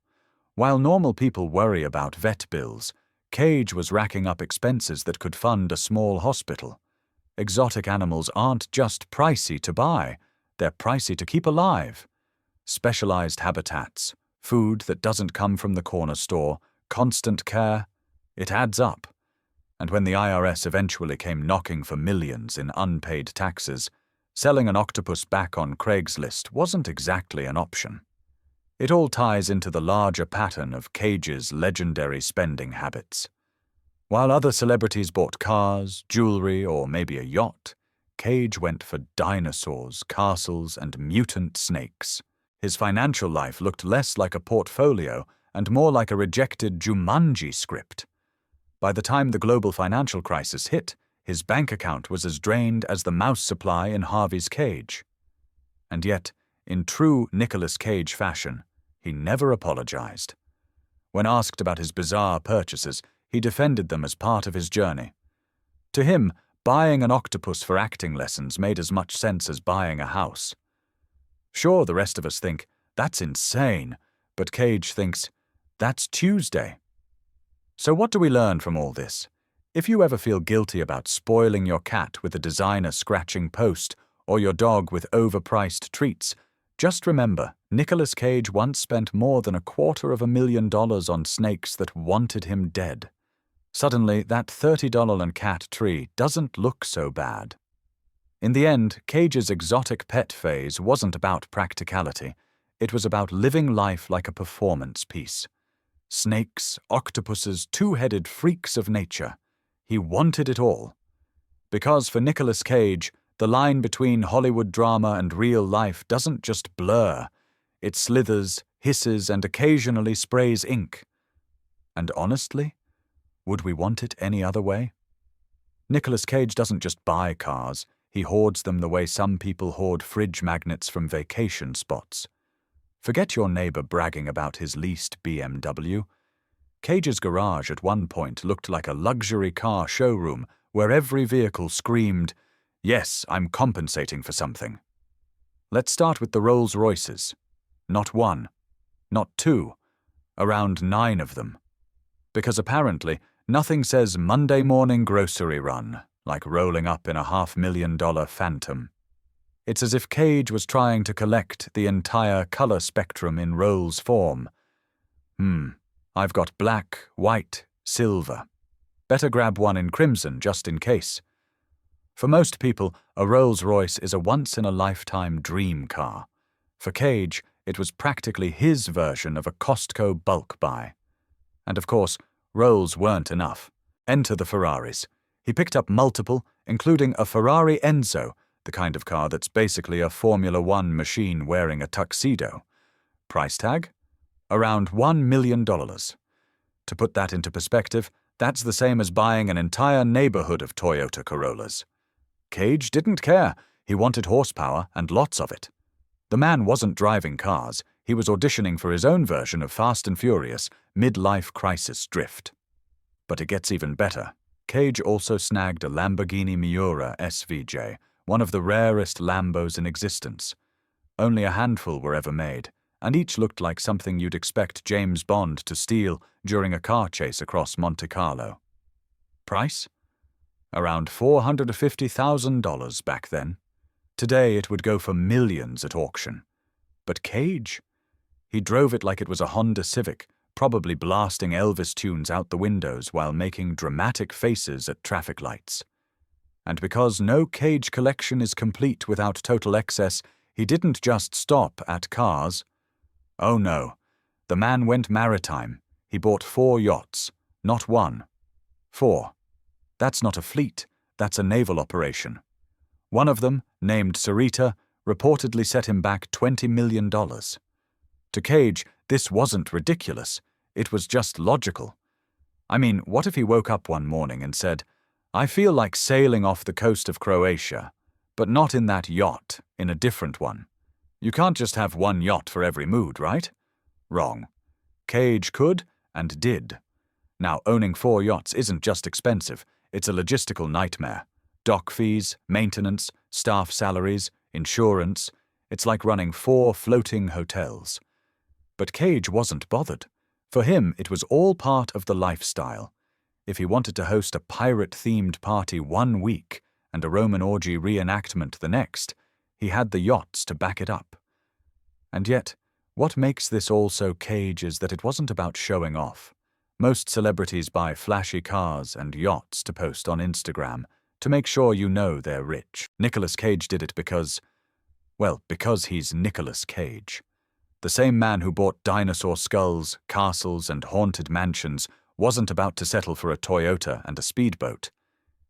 While normal people worry about vet bills, Cage was racking up expenses that could fund a small hospital. Exotic animals aren't just pricey to buy, they're pricey to keep alive. Specialized habitats, food that doesn't come from the corner store, constant care, it adds up. And when the IRS eventually came knocking for millions in unpaid taxes, selling an octopus back on Craigslist wasn't exactly an option. It all ties into the larger pattern of Cage's legendary spending habits. While other celebrities bought cars, jewelry, or maybe a yacht, Cage went for dinosaurs, castles, and mutant snakes. His financial life looked less like a portfolio and more like a rejected Jumanji script. By the time the global financial crisis hit, his bank account was as drained as the mouse supply in Harvey's cage. And yet, in true Nickolas Cage fashion, he never apologized. When asked about his bizarre purchases, he defended them as part of his journey. To him, buying an octopus for acting lessons made as much sense as buying a house. Sure, the rest of us think, That's insane. But Cage thinks, that's Tuesday. So what do we learn from all this? If you ever feel guilty about spoiling your cat with a designer scratching post or your dog with overpriced treats, just remember, Nickolas Cage once spent more than $250,000 on snakes that wanted him dead. Suddenly, that $30 and cat tree doesn't look so bad. In the end, Cage's exotic pet phase wasn't about practicality. It was about living life like a performance piece. Snakes, octopuses, two-headed freaks of nature. He wanted it all. Because for Nickolas Cage, the line between Hollywood drama and real life doesn't just blur. It slithers, hisses, and occasionally sprays ink. And honestly, would we want it any other way? Nickolas Cage doesn't just buy cars. He hoards them the way some people hoard fridge magnets from vacation spots. Forget your neighbor bragging about his leased BMW. Cage's garage at one point looked like a luxury car showroom where every vehicle screamed, "Yes, I'm compensating for something." Let's start with the Rolls-Royces. Not one, not two, around 9 of them. Because apparently, nothing says Monday morning grocery run like rolling up in a $500,000 Phantom. It's as if Cage was trying to collect the entire color spectrum in Rolls form. I've got black, white, silver. Better grab one in crimson just in case. For most people, a Rolls-Royce is a once-in-a-lifetime dream car. For Cage, it was practically his version of a Costco bulk buy. And of course, Rolls weren't enough. Enter the Ferraris. He picked up multiple, including a Ferrari Enzo, the kind of car that's basically a Formula One machine wearing a tuxedo. Price tag? Around $1 million. To put that into perspective, that's the same as buying an entire neighborhood of Toyota Corollas. Cage didn't care. He wanted horsepower and lots of it. The man wasn't driving cars. He was auditioning for his own version of Fast and Furious, midlife crisis drift. But it gets even better. Cage also snagged a Lamborghini Miura SVJ, one of the rarest Lambos in existence. Only a handful were ever made, and each looked like something you'd expect James Bond to steal during a car chase across Monte Carlo. Price? Around $450,000 back then. Today it would go for millions at auction. But Cage? He drove it like it was a Honda Civic, probably blasting Elvis tunes out the windows while making dramatic faces at traffic lights. And because no Cage collection is complete without total excess, he didn't just stop at cars. Oh no, the man went maritime. He bought 4 yachts, not 1. 4. That's not a fleet, that's a naval operation. One of them, named Sarita, reportedly set him back $20 million. To Cage, this wasn't ridiculous. It was just logical. I mean, what if he woke up one morning and said, "I feel like sailing off the coast of Croatia, but not in that yacht, in a different one." You can't just have one yacht for every mood, right? Wrong. Cage could and did. Now, owning 4 yachts isn't just expensive, it's a logistical nightmare. Dock fees, maintenance, staff salaries, insurance. It's like running 4 floating hotels. But Cage wasn't bothered. For him, it was all part of the lifestyle. If he wanted to host a pirate-themed party one week and a Roman orgy reenactment the next, he had the yachts to back it up. And yet, what makes this all so Cage is that it wasn't about showing off. Most celebrities buy flashy cars and yachts to post on Instagram to make sure you know they're rich. Nickolas Cage did it because he's Nickolas Cage. The same man who bought dinosaur skulls, castles, and haunted mansions wasn't about to settle for a Toyota and a speedboat.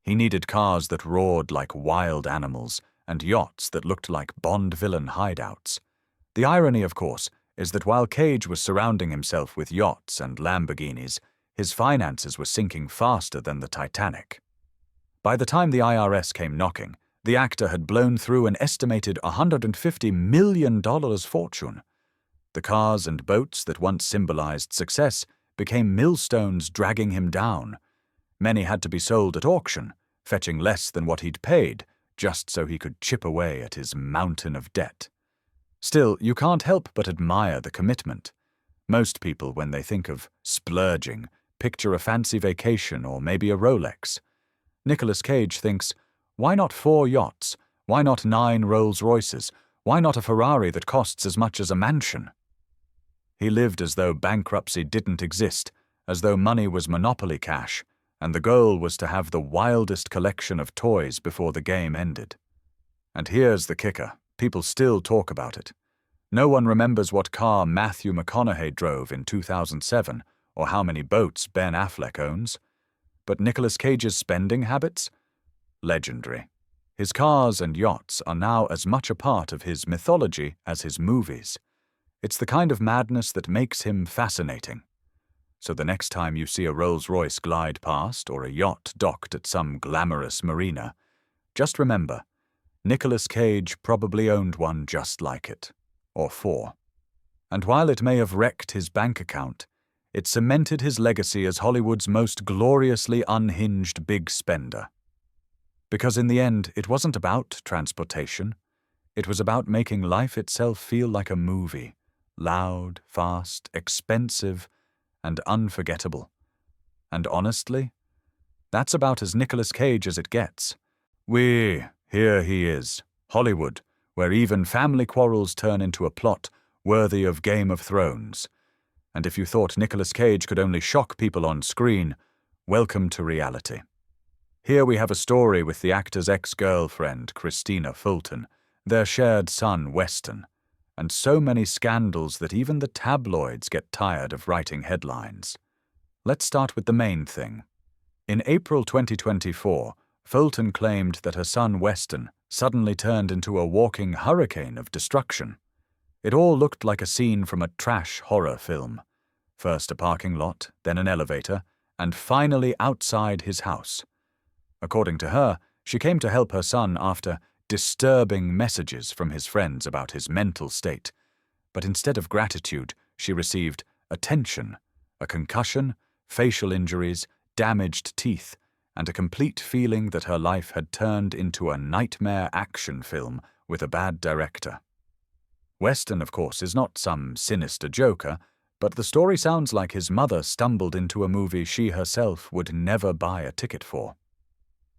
He needed cars that roared like wild animals and yachts that looked like Bond villain hideouts. The irony, of course, is that while Cage was surrounding himself with yachts and Lamborghinis, his finances were sinking faster than the Titanic. By the time the IRS came knocking, the actor had blown through an estimated $150 million fortune. The cars and boats that once symbolized success became millstones dragging him down. Many had to be sold at auction, fetching less than what he'd paid, just so he could chip away at his mountain of debt. Still, you can't help but admire the commitment. Most people, when they think of splurging, picture a fancy vacation or maybe a Rolex. Nicolas Cage thinks, why not 4 yachts? Why not 9 Rolls-Royces? Why not a Ferrari that costs as much as a mansion? He lived as though bankruptcy didn't exist, as though money was monopoly cash, and the goal was to have the wildest collection of toys before the game ended. And here's the kicker. People still talk about it. No one remembers what car Matthew McConaughey drove in 2007 or how many boats Ben Affleck owns. But Nicolas Cage's spending habits? Legendary. His cars and yachts are now as much a part of his mythology as his movies. It's the kind of madness that makes him fascinating. So the next time you see a Rolls-Royce glide past or a yacht docked at some glamorous marina, just remember, Nicolas Cage probably owned one just like it, or 4. And while it may have wrecked his bank account, it cemented his legacy as Hollywood's most gloriously unhinged big spender. Because in the end, it wasn't about transportation. It was about making life itself feel like a movie, loud, fast, expensive, and unforgettable. And honestly, that's about as Nicolas Cage as it gets. Here he is, Hollywood, where even family quarrels turn into a plot worthy of Game of Thrones. And if you thought Nicolas Cage could only shock people on screen, welcome to reality. Here we have a story with the actor's ex-girlfriend, Christina Fulton, their shared son, Weston, and so many scandals that even the tabloids get tired of writing headlines. Let's start with the main thing. In April 2024, Fulton claimed that her son Weston suddenly turned into a walking hurricane of destruction. It all looked like a scene from a trash horror film. First a parking lot, then an elevator, and finally outside his house. According to her, she came to help her son after disturbing messages from his friends about his mental state. But instead of gratitude, she received attention, a concussion, facial injuries, damaged teeth, and a complete feeling that her life had turned into a nightmare action film with a bad director. Weston, of course, is not some sinister joker, but the story sounds like his mother stumbled into a movie she herself would never buy a ticket for.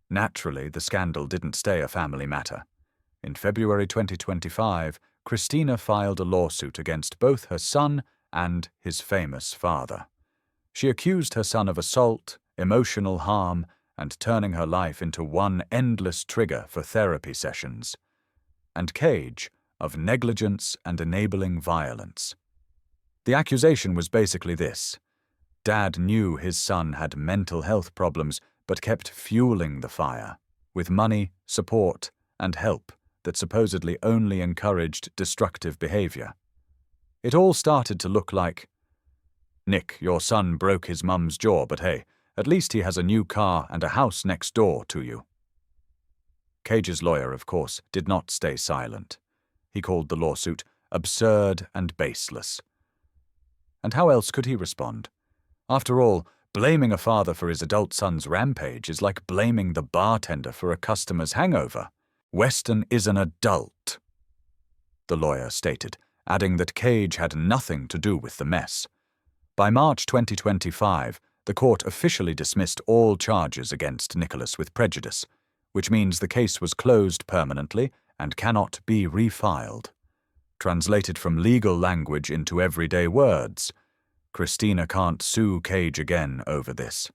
Naturally, the scandal didn't stay a family matter. In February 2025, Christina filed a lawsuit against both her son and his famous father. She accused her son of assault, emotional harm, and turning her life into one endless trigger for therapy sessions. And Cage of negligence and enabling violence. The accusation was basically this. Dad knew his son had mental health problems, but kept fueling the fire with money, support, and help that supposedly only encouraged destructive behavior. It all started to look like, Nick, your son broke his mum's jaw, but hey, at least he has a new car and a house next door to you. Cage's lawyer, of course, did not stay silent. He called the lawsuit absurd and baseless. And how else could he respond? After all, blaming a father for his adult son's rampage is like blaming the bartender for a customer's hangover. Weston is an adult, the lawyer stated, adding that Cage had nothing to do with the mess. By March 2025, the court officially dismissed all charges against Nickolas with prejudice, which means the case was closed permanently and cannot be refiled. Translated from legal language into everyday words, Christina can't sue Cage again over this.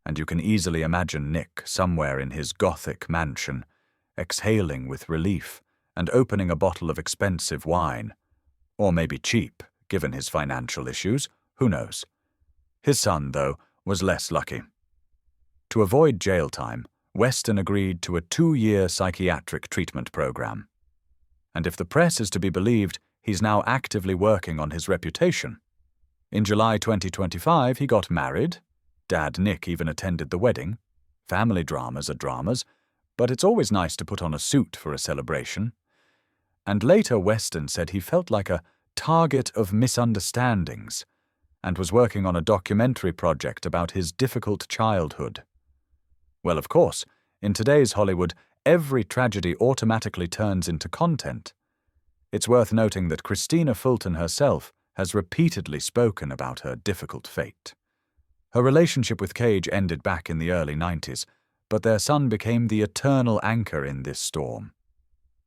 And you can easily imagine Nick somewhere in his gothic mansion, exhaling with relief and opening a bottle of expensive wine. Or maybe cheap, given his financial issues, who knows. His son, though, was less lucky. To avoid jail time, Weston agreed to a 2-year psychiatric treatment program. And if the press is to be believed, he's now actively working on his reputation. In July 2025, he got married. Dad Nick even attended the wedding. Family dramas are dramas, but it's always nice to put on a suit for a celebration. And later Weston said he felt like a target of misunderstandings and was working on a documentary project about his difficult childhood. Well, of course, in today's Hollywood, every tragedy automatically turns into content. It's worth noting that Christina Fulton herself has repeatedly spoken about her difficult fate. Her relationship with Cage ended back in the early 90s, but their son became the eternal anchor in this storm.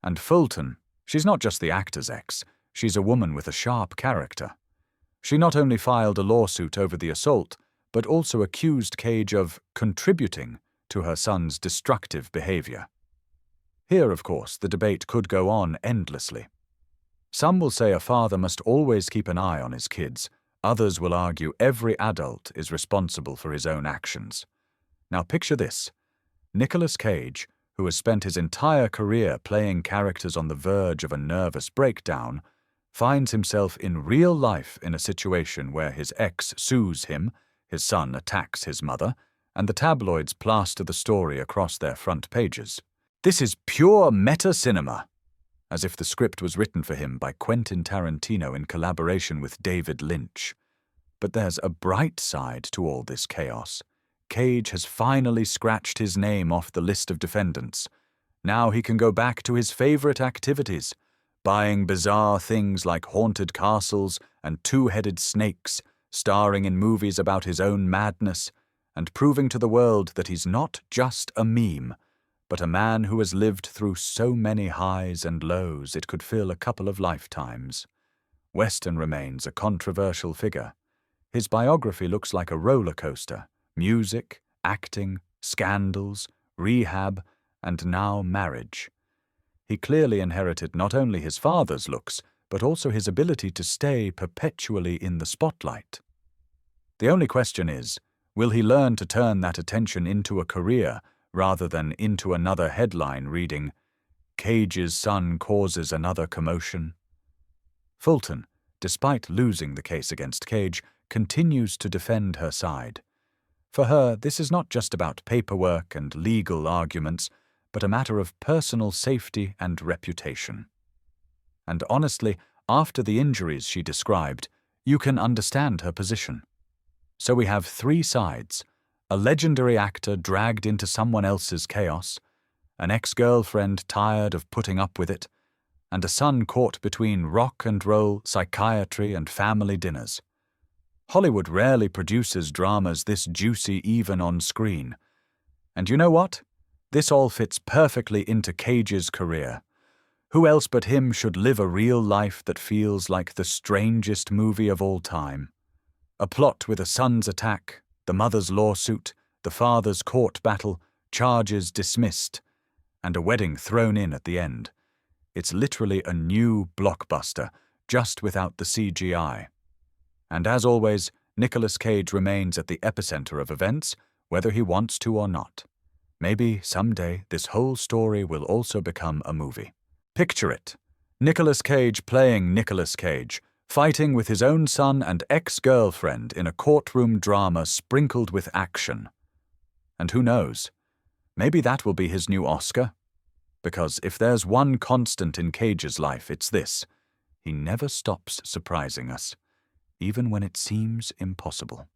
And Fulton, she's not just the actor's ex, she's a woman with a sharp character. She not only filed a lawsuit over the assault, but also accused Cage of contributing to her son's destructive behavior. Here, of course, the debate could go on endlessly. Some will say a father must always keep an eye on his kids. Others will argue every adult is responsible for his own actions. Now picture this. Nickolas Cage, who has spent his entire career playing characters on the verge of a nervous breakdown, finds himself in real life in a situation where his ex sues him, his son attacks his mother, and the tabloids plaster the story across their front pages. This is pure meta-cinema, as if the script was written for him by Quentin Tarantino in collaboration with David Lynch. But there's a bright side to all this chaos. Cage has finally scratched his name off the list of defendants. Now he can go back to his favorite activities, buying bizarre things like haunted castles and two-headed snakes, starring in movies about his own madness, and proving to the world that he's not just a meme, but a man who has lived through so many highs and lows it could fill a couple of lifetimes. Weston remains a controversial figure. His biography looks like a roller coaster: music, acting, scandals, rehab, and now marriage. He clearly inherited not only his father's looks, but also his ability to stay perpetually in the spotlight. The only question is, will he learn to turn that attention into a career rather than into another headline reading, "Cage's son causes another commotion"? Fulton, despite losing the case against Cage, continues to defend her side. For her, this is not just about paperwork and legal arguments, but a matter of personal safety and reputation. And honestly, after the injuries she described, you can understand her position. So we have three sides: a legendary actor dragged into someone else's chaos, an ex-girlfriend tired of putting up with it, and a son caught between rock and roll, psychiatry, and family dinners. Hollywood rarely produces dramas this juicy even on screen. And you know what? This all fits perfectly into Cage's career. Who else but him should live a real life that feels like the strangest movie of all time? A plot with a son's attack, the mother's lawsuit, the father's court battle, charges dismissed, and a wedding thrown in at the end. It's literally a new blockbuster, just without the CGI. And as always, Nickolas Cage remains at the epicenter of events, whether he wants to or not. Maybe someday this whole story will also become a movie. Picture it. Nickolas Cage playing Nickolas Cage, fighting with his own son and ex-girlfriend in a courtroom drama sprinkled with action. And who knows? Maybe that will be his new Oscar? Because if there's one constant in Cage's life, it's this: he never stops surprising us, even when it seems impossible.